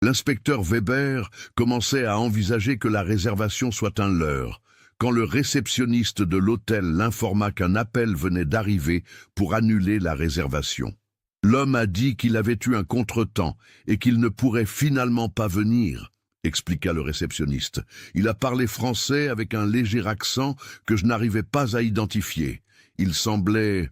L'inspecteur Weber commençait à envisager que la réservation soit un leurre, quand le réceptionniste de l'hôtel l'informa qu'un appel venait d'arriver pour annuler la réservation. L'homme a dit qu'il avait eu un contretemps et qu'il ne pourrait finalement pas venir, expliqua le réceptionniste. Il a parlé français avec un léger accent que je n'arrivais pas à identifier. Il semblait,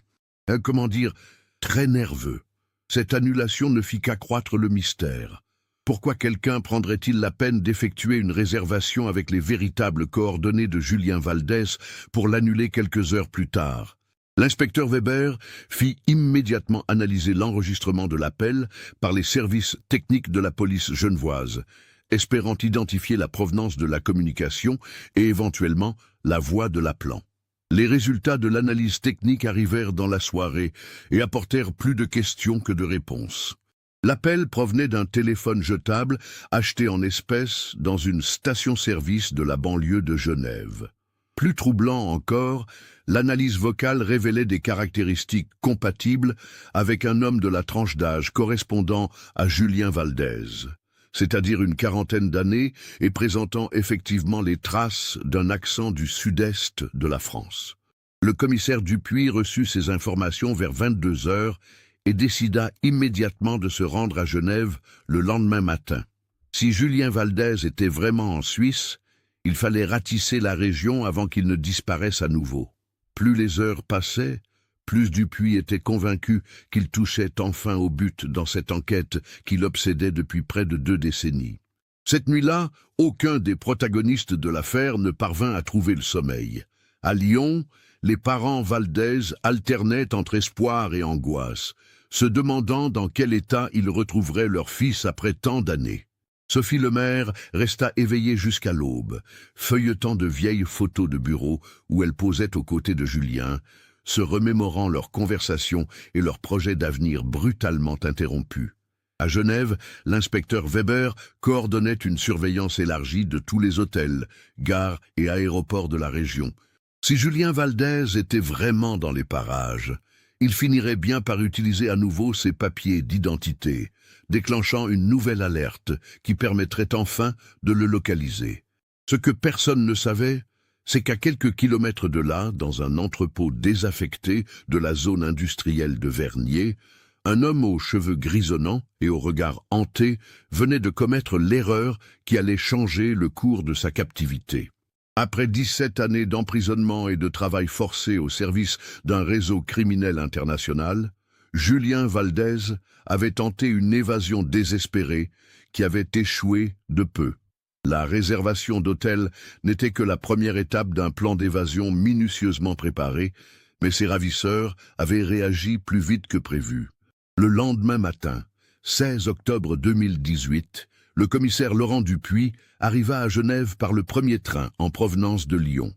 très nerveux. Cette annulation ne fit qu'accroître le mystère. Pourquoi quelqu'un prendrait-il la peine d'effectuer une réservation avec les véritables coordonnées de Julien Valdez pour l'annuler quelques heures plus tard? L'inspecteur Weber fit immédiatement analyser l'enregistrement de l'appel par les services techniques de la police genevoise, espérant identifier la provenance de la communication et éventuellement la voix de l'appelant. Les résultats de l'analyse technique arrivèrent dans la soirée et apportèrent plus de questions que de réponses. L'appel provenait d'un téléphone jetable acheté en espèces dans une station-service de la banlieue de Genève. Plus troublant encore, l'analyse vocale révélait des caractéristiques compatibles avec un homme de la tranche d'âge correspondant à Julien Valdez, c'est-à-dire une quarantaine d'années et présentant effectivement les traces d'un accent du sud-est de la France. Le commissaire Dupuis reçut ces informations vers 22 heures et décida immédiatement de se rendre à Genève le lendemain matin. Si Julien Valdez était vraiment en Suisse, il fallait ratisser la région avant qu'il ne disparaisse à nouveau. Plus les heures passaient, plus Dupuis était convaincu qu'il touchait enfin au but dans cette enquête qui l'obsédait depuis près de 2 décennies. Cette nuit-là, aucun des protagonistes de l'affaire ne parvint à trouver le sommeil. À Lyon, les parents Valdez alternaient entre espoir et angoisse, se demandant dans quel état ils retrouveraient leur fils après tant d'années. Sophie Lemaire resta éveillée jusqu'à l'aube, feuilletant de vieilles photos de bureau où elle posait aux côtés de Julien, se remémorant leurs conversations et leurs projets d'avenir brutalement interrompus. À Genève, l'inspecteur Weber coordonnait une surveillance élargie de tous les hôtels, gares et aéroports de la région. Si Julien Valdez était vraiment dans les parages, il finirait bien par utiliser à nouveau ses papiers d'identité, déclenchant une nouvelle alerte qui permettrait enfin de le localiser. Ce que personne ne savait, c'est qu'à quelques kilomètres de là, dans un entrepôt désaffecté de la zone industrielle de Vernier, un homme aux cheveux grisonnants et au regard hanté venait de commettre l'erreur qui allait changer le cours de sa captivité. Après 17 années d'emprisonnement et de travail forcé au service d'un réseau criminel international, Julien Valdez avait tenté une évasion désespérée qui avait échoué de peu. La réservation d'hôtel n'était que la première étape d'un plan d'évasion minutieusement préparé, mais ses ravisseurs avaient réagi plus vite que prévu. Le lendemain matin, 16 octobre 2018, le commissaire Laurent Dupuis arriva à Genève par le premier train en provenance de Lyon.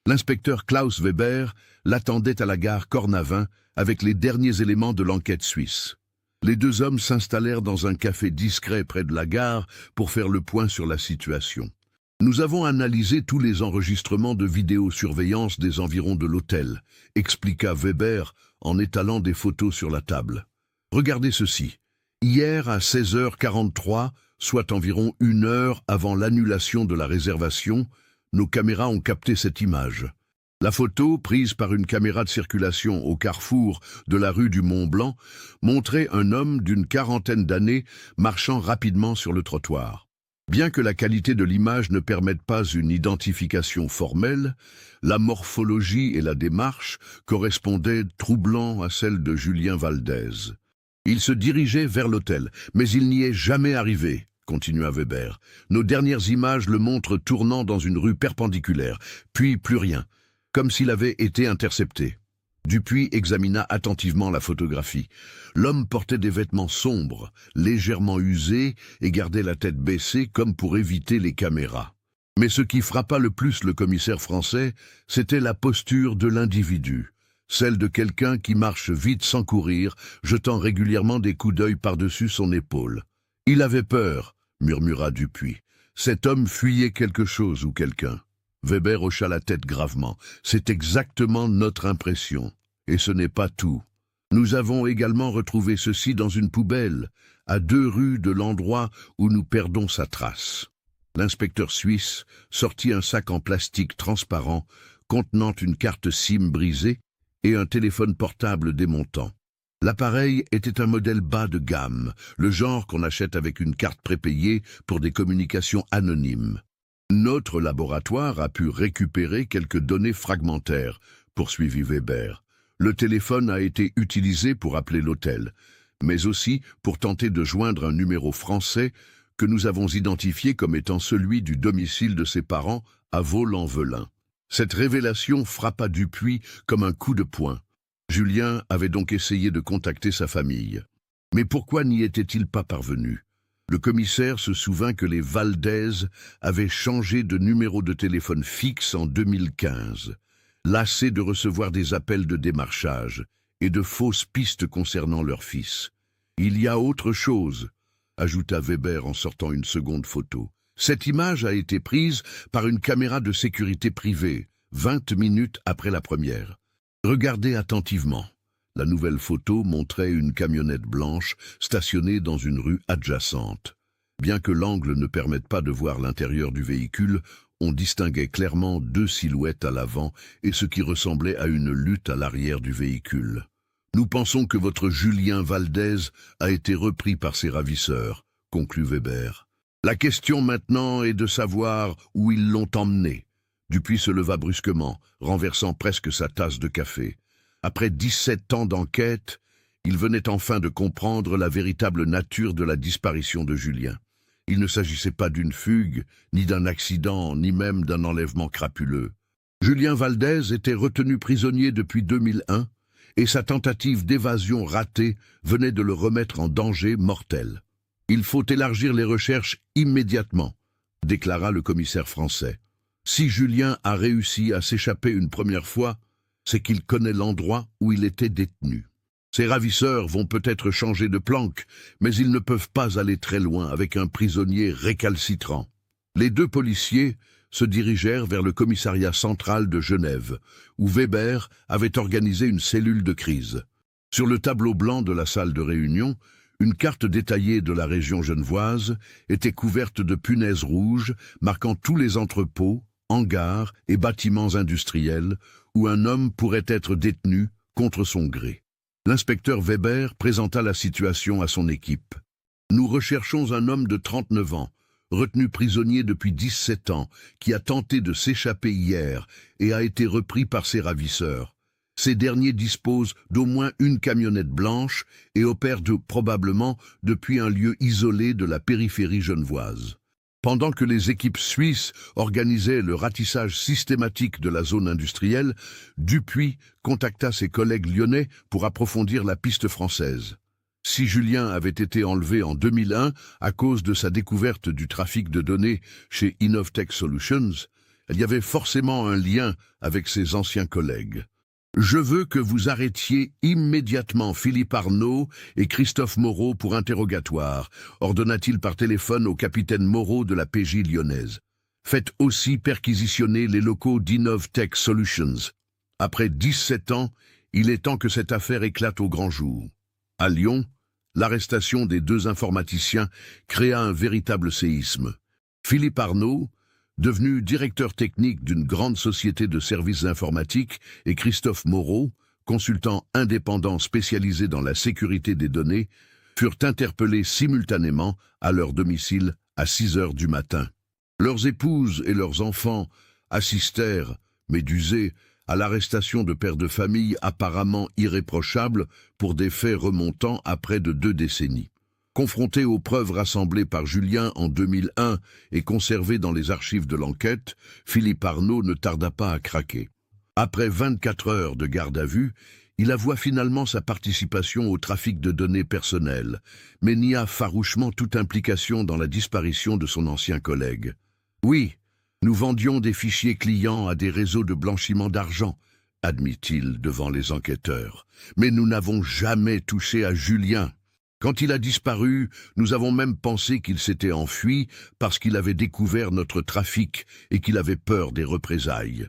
L'inspecteur Klaus Weber l'attendait à la gare Cornavin avec les derniers éléments de l'enquête suisse. Les 2 hommes s'installèrent dans un café discret près de la gare pour faire le point sur la situation. Nous avons analysé tous les enregistrements de vidéosurveillance des environs de l'hôtel, expliqua Weber en étalant des photos sur la table. Regardez ceci. Hier à 16h43, soit environ 1 heure avant l'annulation de la réservation, nos caméras ont capté cette image. La photo, prise par une caméra de circulation au carrefour de la rue du Mont-Blanc, montrait un homme d'une 40aine d'années marchant rapidement sur le trottoir. Bien que la qualité de l'image ne permette pas une identification formelle, la morphologie et la démarche correspondaient troublant à celle de Julien Valdez. Il se dirigeait vers l'hôtel, mais il n'y est jamais arrivé, continua Weber. Nos dernières images le montrent tournant dans une rue perpendiculaire, puis plus rien, comme s'il avait été intercepté. Dupuis examina attentivement la photographie. L'homme portait des vêtements sombres, légèrement usés, et gardait la tête baissée comme pour éviter les caméras. Mais ce qui frappa le plus le commissaire français, c'était la posture de l'individu, celle de quelqu'un qui marche vite sans courir, jetant régulièrement des coups d'œil par-dessus son épaule. « Il avait peur », murmura Dupuis. « Cet homme fuyait quelque chose ou quelqu'un. » Weber hocha la tête gravement. « C'est exactement notre impression. Et ce n'est pas tout. Nous avons également retrouvé ceci dans une poubelle, à 2 rues de l'endroit où nous perdons sa trace. » L'inspecteur suisse sortit un sac en plastique transparent contenant une carte SIM brisée et un téléphone portable démontant. L'appareil était un modèle bas de gamme, le genre qu'on achète avec une carte prépayée pour des communications anonymes. Notre laboratoire a pu récupérer quelques données fragmentaires, poursuivit Weber. Le téléphone a été utilisé pour appeler l'hôtel, mais aussi pour tenter de joindre un numéro français que nous avons identifié comme étant celui du domicile de ses parents à Vaux-en-Velin. Cette révélation frappa Dupuis comme un coup de poing. Julien avait donc essayé de contacter sa famille. Mais pourquoi n'y était-il pas parvenu? Le commissaire se souvint que les Valdez avaient changé de numéro de téléphone fixe en 2015, lassés de recevoir des appels de démarchage et de fausses pistes concernant leur fils. « Il y a autre chose », ajouta Weber en sortant une seconde photo. Cette image a été prise par une caméra de sécurité privée, 20 minutes après la première. Regardez attentivement. La nouvelle photo montrait une camionnette blanche stationnée dans une rue adjacente. Bien que l'angle ne permette pas de voir l'intérieur du véhicule, on distinguait clairement 2 silhouettes à l'avant et ce qui ressemblait à une lutte à l'arrière du véhicule. « Nous pensons que votre Julien Valdez a été repris par ses ravisseurs », conclut Weber. « La question maintenant est de savoir où ils l'ont emmené. » Dupuis se leva brusquement, renversant presque sa tasse de café. Après 17 ans d'enquête, il venait enfin de comprendre la véritable nature de la disparition de Julien. Il ne s'agissait pas d'une fugue, ni d'un accident, ni même d'un enlèvement crapuleux. Julien Valdez était retenu prisonnier depuis 2001 et sa tentative d'évasion ratée venait de le remettre en danger mortel. « Il faut élargir les recherches immédiatement », déclara le commissaire français. « Si Julien a réussi à s'échapper une première fois, c'est qu'il connaît l'endroit où il était détenu. Ses ravisseurs vont peut-être changer de planque, mais ils ne peuvent pas aller très loin avec un prisonnier récalcitrant. » Les 2 policiers se dirigèrent vers le commissariat central de Genève, où Weber avait organisé une cellule de crise. Sur le tableau blanc de la salle de réunion, une carte détaillée de la région genevoise était couverte de punaises rouges marquant tous les entrepôts, hangars et bâtiments industriels où un homme pourrait être détenu contre son gré. L'inspecteur Weber présenta la situation à son équipe. « Nous recherchons un homme de 39 ans, retenu prisonnier depuis 17 ans, qui a tenté de s'échapper hier et a été repris par ses ravisseurs. Ces derniers disposent d'au moins une camionnette blanche et opèrent probablement depuis un lieu isolé de la périphérie genevoise. » Pendant que les équipes suisses organisaient le ratissage systématique de la zone industrielle, Dupuis contacta ses collègues lyonnais pour approfondir la piste française. Si Julien avait été enlevé en 2001 à cause de sa découverte du trafic de données chez Innovtech Solutions, il y avait forcément un lien avec ses anciens collègues. « Je veux que vous arrêtiez immédiatement Philippe Arnaud et Christophe Moreau pour interrogatoire, ordonna-t-il par téléphone au capitaine Moreau de la PJ lyonnaise. Faites aussi perquisitionner les locaux d'Innovtech Solutions. Après 17 ans, il est temps que cette affaire éclate au grand jour. À Lyon, l'arrestation des 2 informaticiens créa un véritable séisme. Philippe Arnaud, devenu directeur technique d'une grande société de services informatiques, et Christophe Moreau, consultant indépendant spécialisé dans la sécurité des données, furent interpellés simultanément à leur domicile à 6 heures du matin. Leurs épouses et leurs enfants assistèrent, médusés, à l'arrestation de pères de famille apparemment irréprochables pour des faits remontant à près de 2 décennies. Confronté aux preuves rassemblées par Julien en 2001 et conservées dans les archives de l'enquête, Philippe Arnaud ne tarda pas à craquer. Après 24 heures de garde à vue, il avoua finalement sa participation au trafic de données personnelles, mais nia farouchement toute implication dans la disparition de son ancien collègue. « Oui, nous vendions des fichiers clients à des réseaux de blanchiment d'argent, » admit-il devant les enquêteurs. « Mais nous n'avons jamais touché à Julien. Quand il a disparu, nous avons même pensé qu'il s'était enfui parce qu'il avait découvert notre trafic et qu'il avait peur des représailles. »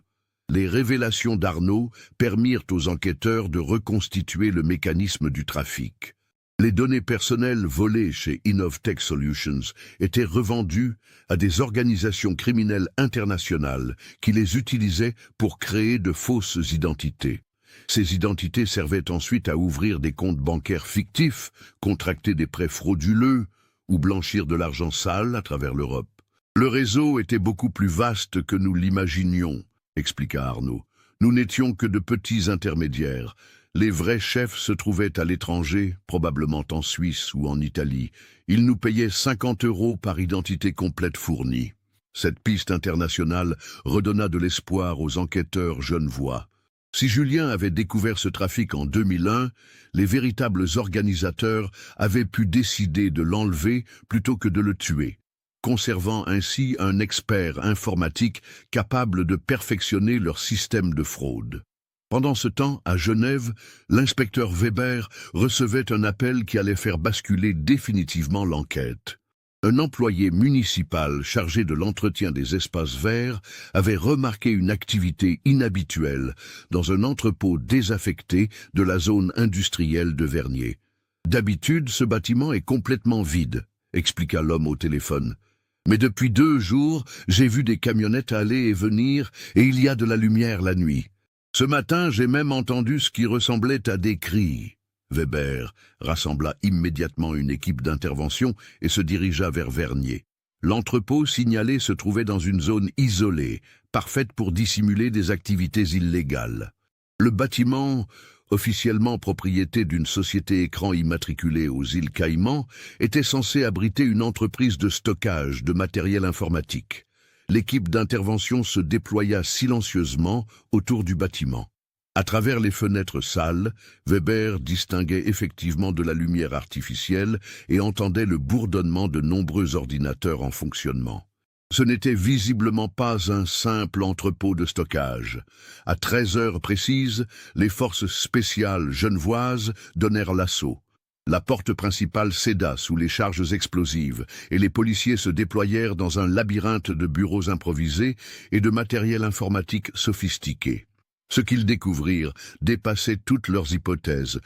Les révélations d'Arnaud permirent aux enquêteurs de reconstituer le mécanisme du trafic. Les données personnelles volées chez Innovtech Solutions étaient revendues à des organisations criminelles internationales qui les utilisaient pour créer de fausses identités. Ces identités servaient ensuite à ouvrir des comptes bancaires fictifs, contracter des prêts frauduleux ou blanchir de l'argent sale à travers l'Europe. Le réseau était beaucoup plus vaste que nous l'imaginions, expliqua Arnaud. Nous n'étions que de petits intermédiaires. Les vrais chefs se trouvaient à l'étranger, probablement en Suisse ou en Italie. Ils nous payaient 50 € par identité complète fournie. Cette piste internationale redonna de l'espoir aux enquêteurs genevois. Si Julien avait découvert ce trafic en 2001, les véritables organisateurs avaient pu décider de l'enlever plutôt que de le tuer, conservant ainsi un expert informatique capable de perfectionner leur système de fraude. Pendant ce temps, à Genève, l'inspecteur Weber recevait un appel qui allait faire basculer définitivement l'enquête. Un employé municipal chargé de l'entretien des espaces verts avait remarqué une activité inhabituelle dans un entrepôt désaffecté de la zone industrielle de Vernier. « D'habitude, ce bâtiment est complètement vide », expliqua l'homme au téléphone. « Mais depuis 2 jours, j'ai vu des camionnettes aller et venir et il y a de la lumière la nuit. Ce matin, j'ai même entendu ce qui ressemblait à des cris. » Weber rassembla immédiatement une équipe d'intervention et se dirigea vers Vernier. L'entrepôt signalé se trouvait dans une zone isolée, parfaite pour dissimuler des activités illégales. Le bâtiment, officiellement propriété d'une société écran immatriculée aux îles Caïmans, était censé abriter une entreprise de stockage de matériel informatique. L'équipe d'intervention se déploya silencieusement autour du bâtiment. À travers les fenêtres sales, Weber distinguait effectivement de la lumière artificielle et entendait le bourdonnement de nombreux ordinateurs en fonctionnement. Ce n'était visiblement pas un simple entrepôt de stockage. À 13 heures précises, les forces spéciales genevoises donnèrent l'assaut. La porte principale céda sous les charges explosives et les policiers se déployèrent dans un labyrinthe de bureaux improvisés et de matériel informatique sophistiqué. Ce qu'ils découvrirent dépassait toutes leurs hypothèses.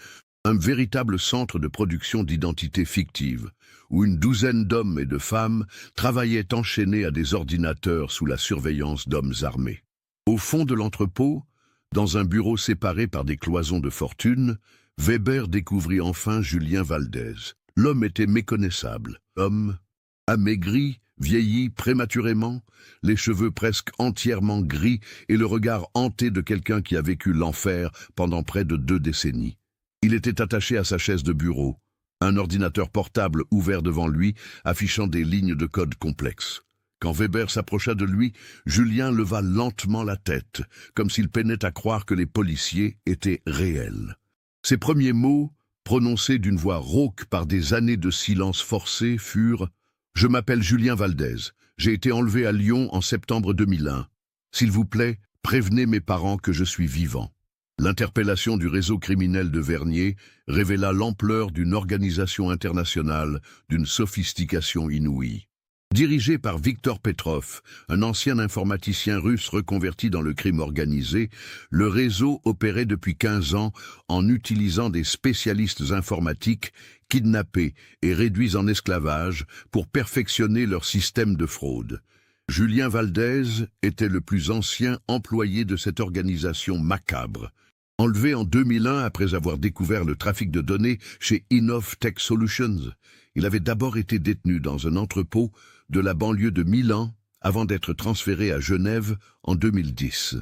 Un véritable centre de production d'identités fictives, où une douzaine d'hommes et de femmes travaillaient enchaînés à des ordinateurs sous la surveillance d'hommes armés. Au fond de l'entrepôt, dans un bureau séparé par des cloisons de fortune, Weber découvrit enfin Julien Valdez. L'homme était méconnaissable. Homme, amaigri, vieilli prématurément, les cheveux presque entièrement gris et le regard hanté de quelqu'un qui a vécu l'enfer pendant près de 2 décennies. Il était attaché à sa chaise de bureau, un ordinateur portable ouvert devant lui, affichant des lignes de code complexes. Quand Weber s'approcha de lui, Julien leva lentement la tête, comme s'il peinait à croire que les policiers étaient réels. Ses premiers mots, prononcés d'une voix rauque par des années de silence forcé, furent « Je m'appelle Julien Valdez. J'ai été enlevé à Lyon en septembre 2001. S'il vous plaît, prévenez mes parents que je suis vivant. » L'interpellation du réseau criminel de Vernier révéla l'ampleur d'une organisation internationale d'une sophistication inouïe. Dirigé par Viktor Petrov, un ancien informaticien russe reconverti dans le crime organisé, le réseau opérait depuis 15 ans en utilisant des spécialistes informatiques kidnappés et réduits en esclavage pour perfectionner leur système de fraude. Julien Valdez était le plus ancien employé de cette organisation macabre. Enlevé en 2001 après avoir découvert le trafic de données chez Innov Tech Solutions, il avait d'abord été détenu dans un entrepôt de la banlieue de Milan avant d'être transféré à Genève en 2010.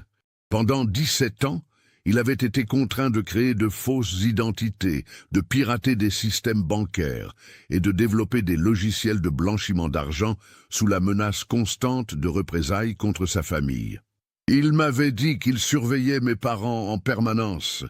Pendant 17 ans, il avait été contraint de créer de fausses identités, de pirater des systèmes bancaires et de développer des logiciels de blanchiment d'argent sous la menace constante de représailles contre sa famille. « Il m'avait dit qu'il surveillait mes parents en permanence »,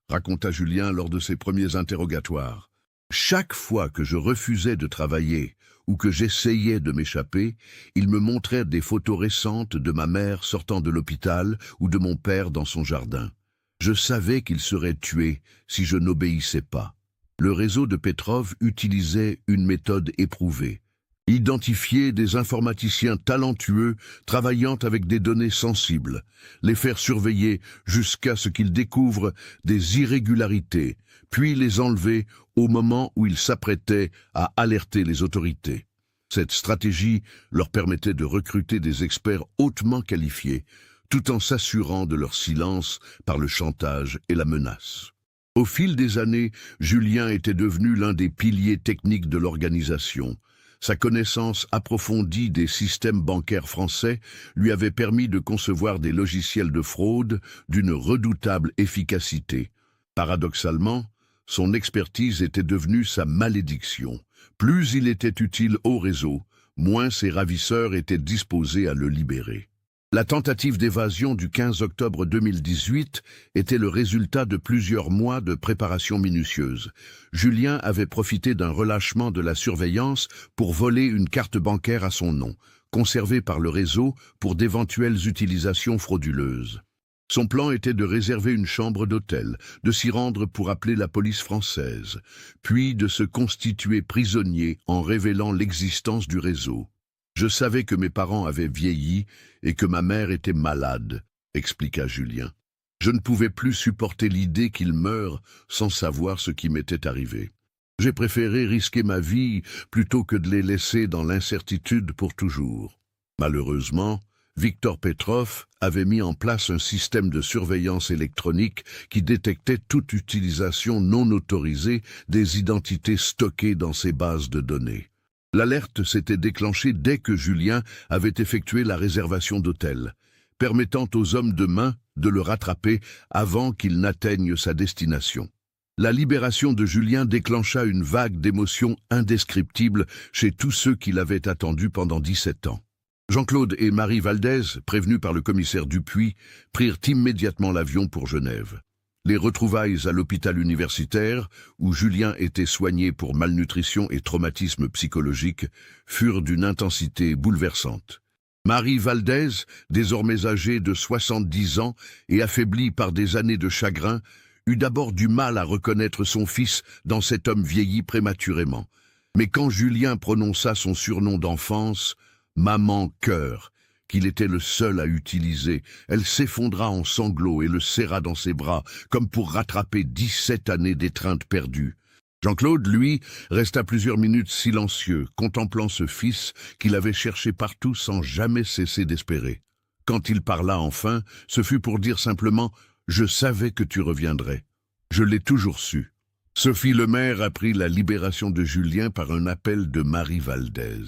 raconta Julien lors de ses premiers interrogatoires. « Chaque fois que je refusais de travailler ou que j'essayais de m'échapper, il me montrait des photos récentes de ma mère sortant de l'hôpital ou de mon père dans son jardin. Je savais qu'il serait tué si je n'obéissais pas. » Le réseau de Petrov utilisait une méthode éprouvée. Identifier des informaticiens talentueux travaillant avec des données sensibles, les faire surveiller jusqu'à ce qu'ils découvrent des irrégularités, puis les enlever au moment où ils s'apprêtaient à alerter les autorités. Cette stratégie leur permettait de recruter des experts hautement qualifiés, tout en s'assurant de leur silence par le chantage et la menace. Au fil des années, Julien était devenu l'un des piliers techniques de l'organisation. Sa connaissance approfondie des systèmes bancaires français lui avait permis de concevoir des logiciels de fraude d'une redoutable efficacité. Paradoxalement, son expertise était devenue sa malédiction. Plus il était utile au réseau, moins ses ravisseurs étaient disposés à le libérer. La tentative d'évasion du 15 octobre 2018 était le résultat de plusieurs mois de préparation minutieuse. Julien avait profité d'un relâchement de la surveillance pour voler une carte bancaire à son nom, conservée par le réseau pour d'éventuelles utilisations frauduleuses. Son plan était de réserver une chambre d'hôtel, de s'y rendre pour appeler la police française, puis de se constituer prisonnier en révélant l'existence du réseau. « Je savais que mes parents avaient vieilli et que ma mère était malade », expliqua Julien. « Je ne pouvais plus supporter l'idée qu'ils meurent sans savoir ce qui m'était arrivé. J'ai préféré risquer ma vie plutôt que de les laisser dans l'incertitude pour toujours. » Malheureusement, Viktor Petrov avait mis en place un système de surveillance électronique qui détectait toute utilisation non autorisée des identités stockées dans ses bases de données. L'alerte s'était déclenchée dès que Julien avait effectué la réservation d'hôtel, permettant aux hommes de main de le rattraper avant qu'il n'atteigne sa destination. La libération de Julien déclencha une vague d'émotions indescriptibles chez tous ceux qui l'avaient attendu pendant 17 ans. Jean-Claude et Marie Valdez, prévenus par le commissaire Dupuis, prirent immédiatement l'avion pour Genève. Les retrouvailles à l'hôpital universitaire, où Julien était soigné pour malnutrition et traumatisme psychologique, furent d'une intensité bouleversante. Marie Valdez, désormais âgée de 70 ans et affaiblie par des années de chagrin, eut d'abord du mal à reconnaître son fils dans cet homme vieilli prématurément. Mais quand Julien prononça son surnom d'enfance, « Maman Cœur », qu'il était le seul à utiliser, elle s'effondra en sanglots et le serra dans ses bras, comme pour rattraper 17 années d'étreinte perdue. Jean-Claude, lui, resta plusieurs minutes silencieux, contemplant ce fils qu'il avait cherché partout sans jamais cesser d'espérer. Quand il parla enfin, ce fut pour dire simplement « Je savais que tu reviendrais. Je l'ai toujours su. » Sophie Lemaire apprit la libération de Julien par un appel de Marie Valdez.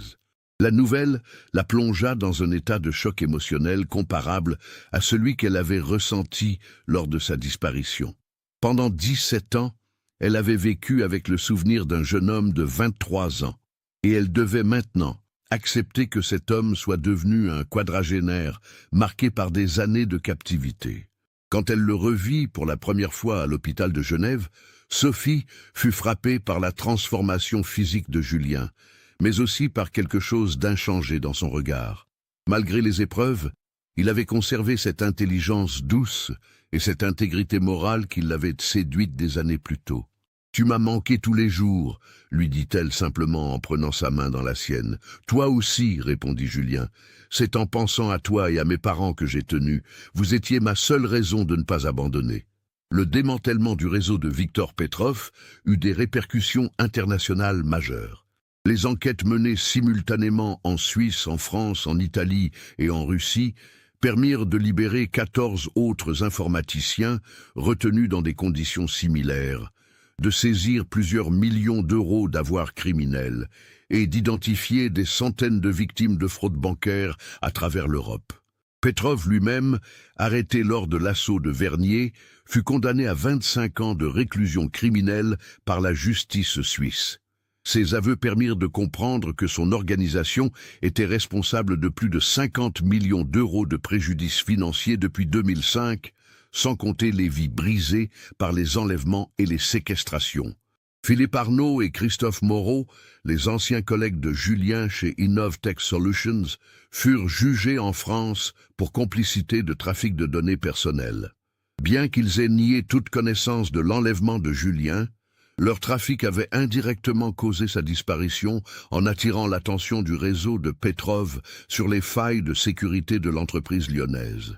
La nouvelle la plongea dans un état de choc émotionnel comparable à celui qu'elle avait ressenti lors de sa disparition. Pendant 17 ans, elle avait vécu avec le souvenir d'un jeune homme de 23 ans, et elle devait maintenant accepter que cet homme soit devenu un quadragénaire marqué par des années de captivité. Quand elle le revit pour la première fois à l'hôpital de Genève, Sophie fut frappée par la transformation physique de Julien, mais aussi par quelque chose d'inchangé dans son regard. Malgré les épreuves, il avait conservé cette intelligence douce et cette intégrité morale qui l'avait séduite des années plus tôt. Tu m'as manqué tous les jours, lui dit-elle simplement en prenant sa main dans la sienne. Toi aussi, répondit Julien. C'est en pensant à toi et à mes parents que j'ai tenu. Vous étiez ma seule raison de ne pas abandonner. Le démantèlement du réseau de Viktor Petrov eut des répercussions internationales majeures. Les enquêtes menées simultanément en Suisse, en France, en Italie et en Russie permirent de libérer 14 autres informaticiens retenus dans des conditions similaires, de saisir plusieurs millions d'euros d'avoirs criminels et d'identifier des centaines de victimes de fraude bancaire à travers l'Europe. Petrov lui-même, arrêté lors de l'assaut de Vernier, fut condamné à 25 ans de réclusion criminelle par la justice suisse. Ses aveux permirent de comprendre que son organisation était responsable de plus de 50 millions d'euros de préjudices financiers depuis 2005, sans compter les vies brisées par les enlèvements et les séquestrations. Philippe Arnaud et Christophe Moreau, les anciens collègues de Julien chez InnovTech Solutions, furent jugés en France pour complicité de trafic de données personnelles. Bien qu'ils aient nié toute connaissance de l'enlèvement de Julien, leur trafic avait indirectement causé sa disparition en attirant l'attention du réseau de Petrov sur les failles de sécurité de l'entreprise lyonnaise.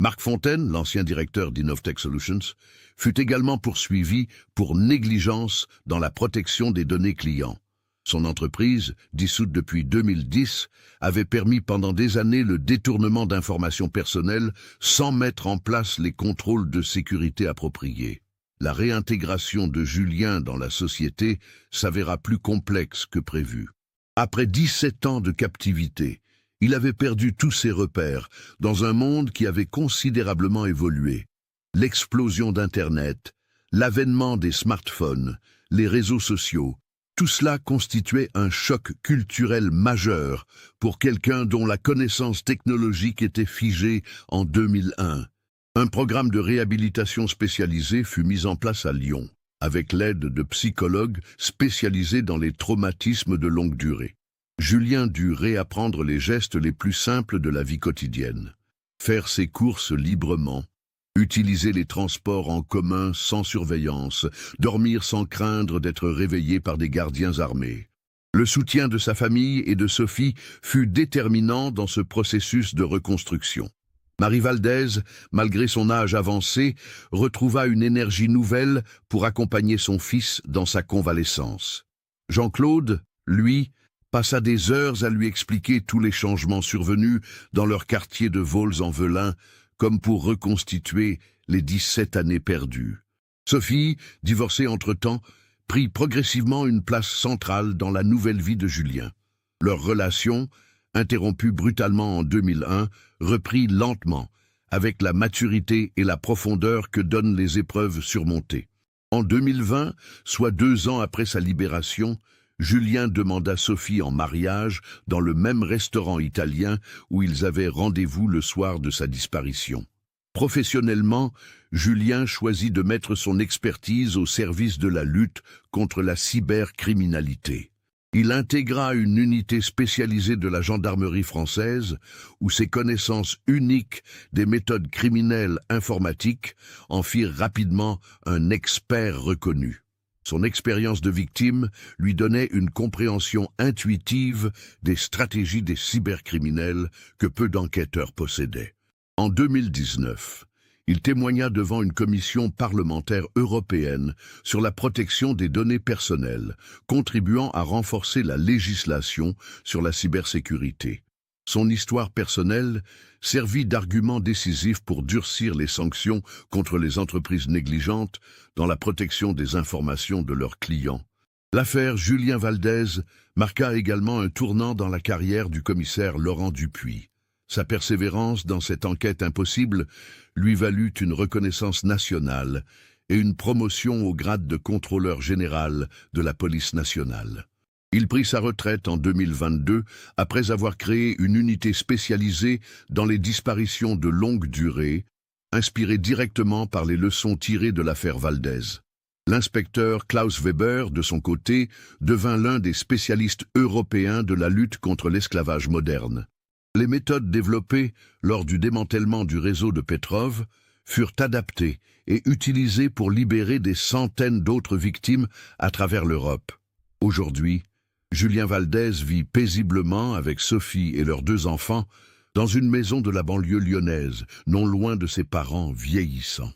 Marc Fontaine, l'ancien directeur d'InnovTech Solutions, fut également poursuivi pour négligence dans la protection des données clients. Son entreprise, dissoute depuis 2010, avait permis pendant des années le détournement d'informations personnelles sans mettre en place les contrôles de sécurité appropriés. La réintégration de Julien dans la société s'avéra plus complexe que prévu. Après 17 ans de captivité, il avait perdu tous ses repères dans un monde qui avait considérablement évolué. L'explosion d'Internet, l'avènement des smartphones, les réseaux sociaux, tout cela constituait un choc culturel majeur pour quelqu'un dont la connaissance technologique était figée en 2001. Un programme de réhabilitation spécialisé fut mis en place à Lyon, avec l'aide de psychologues spécialisés dans les traumatismes de longue durée. Julien dut réapprendre les gestes les plus simples de la vie quotidienne. Faire ses courses librement, utiliser les transports en commun sans surveillance, dormir sans craindre d'être réveillé par des gardiens armés. Le soutien de sa famille et de Sophie fut déterminant dans ce processus de reconstruction. Marie Valdez, malgré son âge avancé, retrouva une énergie nouvelle pour accompagner son fils dans sa convalescence. Jean-Claude, lui, passa des heures à lui expliquer tous les changements survenus dans leur quartier de Vaux-en-Velin, comme pour reconstituer les 17 années perdues. Sophie, divorcée entre-temps, prit progressivement une place centrale dans la nouvelle vie de Julien. Leur relation, interrompue brutalement en 2001, reprit lentement, avec la maturité et la profondeur que donnent les épreuves surmontées. En 2020, soit 2 ans après sa libération, Julien demanda Sophie en mariage dans le même restaurant italien où ils avaient rendez-vous le soir de sa disparition. Professionnellement, Julien choisit de mettre son expertise au service de la lutte contre la cybercriminalité. Il intégra une unité spécialisée de la gendarmerie française où ses connaissances uniques des méthodes criminelles informatiques en firent rapidement un expert reconnu. Son expérience de victime lui donnait une compréhension intuitive des stratégies des cybercriminels que peu d'enquêteurs possédaient. En 2019, il témoigna devant une commission parlementaire européenne sur la protection des données personnelles, contribuant à renforcer la législation sur la cybersécurité. Son histoire personnelle servit d'argument décisif pour durcir les sanctions contre les entreprises négligentes dans la protection des informations de leurs clients. L'affaire Julien Valdez marqua également un tournant dans la carrière du commissaire Laurent Dupuis. Sa persévérance dans cette enquête impossible lui valut une reconnaissance nationale et une promotion au grade de contrôleur général de la police nationale. Il prit sa retraite en 2022 après avoir créé une unité spécialisée dans les disparitions de longue durée, inspirée directement par les leçons tirées de l'affaire Valdez. L'inspecteur Klaus Weber, de son côté, devint l'un des spécialistes européens de la lutte contre l'esclavage moderne. Les méthodes développées lors du démantèlement du réseau de Petrov furent adaptés et utilisés pour libérer des centaines d'autres victimes à travers l'Europe. Aujourd'hui, Julien Valdez vit paisiblement avec Sophie et leurs 2 enfants dans une maison de la banlieue lyonnaise, non loin de ses parents vieillissants.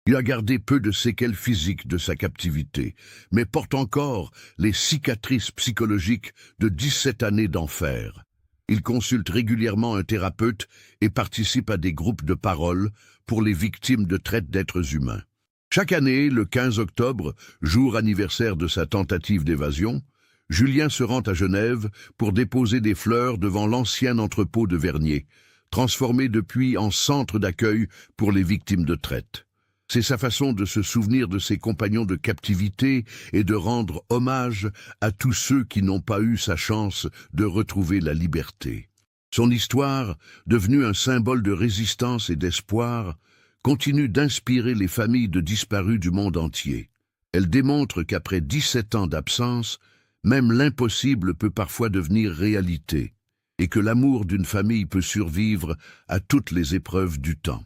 Il a gardé peu de séquelles physiques de sa captivité, mais porte encore les cicatrices psychologiques de 17 années d'enfer. Il consulte régulièrement un thérapeute et participe à des groupes de parole pour les victimes de traite d'êtres humains. Chaque année, le 15 octobre, jour anniversaire de sa tentative d'évasion, Julien se rend à Genève pour déposer des fleurs devant l'ancien entrepôt de Vernier, transformé depuis en centre d'accueil pour les victimes de traite. C'est sa façon de se souvenir de ses compagnons de captivité et de rendre hommage à tous ceux qui n'ont pas eu sa chance de retrouver la liberté. Son histoire, devenue un symbole de résistance et d'espoir, continue d'inspirer les familles de disparus du monde entier. Elle démontre qu'après 17 ans d'absence, même l'impossible peut parfois devenir réalité, et que l'amour d'une famille peut survivre à toutes les épreuves du temps.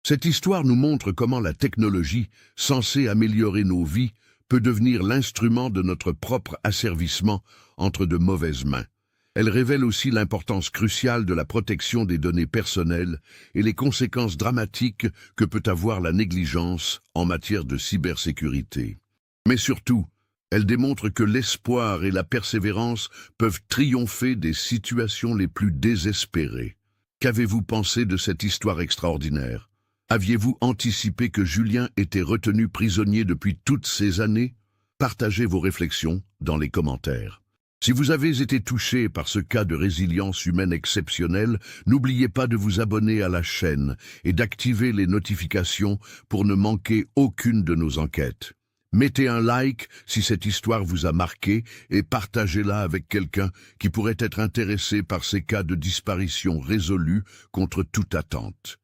Cette histoire nous montre comment la technologie, censée améliorer nos vies, peut devenir l'instrument de notre propre asservissement entre de mauvaises mains. Elle révèle aussi l'importance cruciale de la protection des données personnelles et les conséquences dramatiques que peut avoir la négligence en matière de cybersécurité. Mais surtout, elle démontre que l'espoir et la persévérance peuvent triompher des situations les plus désespérées. Qu'avez-vous pensé de cette histoire extraordinaire? Aviez-vous anticipé que Julien était retenu prisonnier depuis toutes ces années? Partagez vos réflexions dans les commentaires. Si vous avez été touché par ce cas de résilience humaine exceptionnelle, n'oubliez pas de vous abonner à la chaîne et d'activer les notifications pour ne manquer aucune de nos enquêtes. Mettez un like si cette histoire vous a marqué et partagez-la avec quelqu'un qui pourrait être intéressé par ces cas de disparition résolus contre toute attente.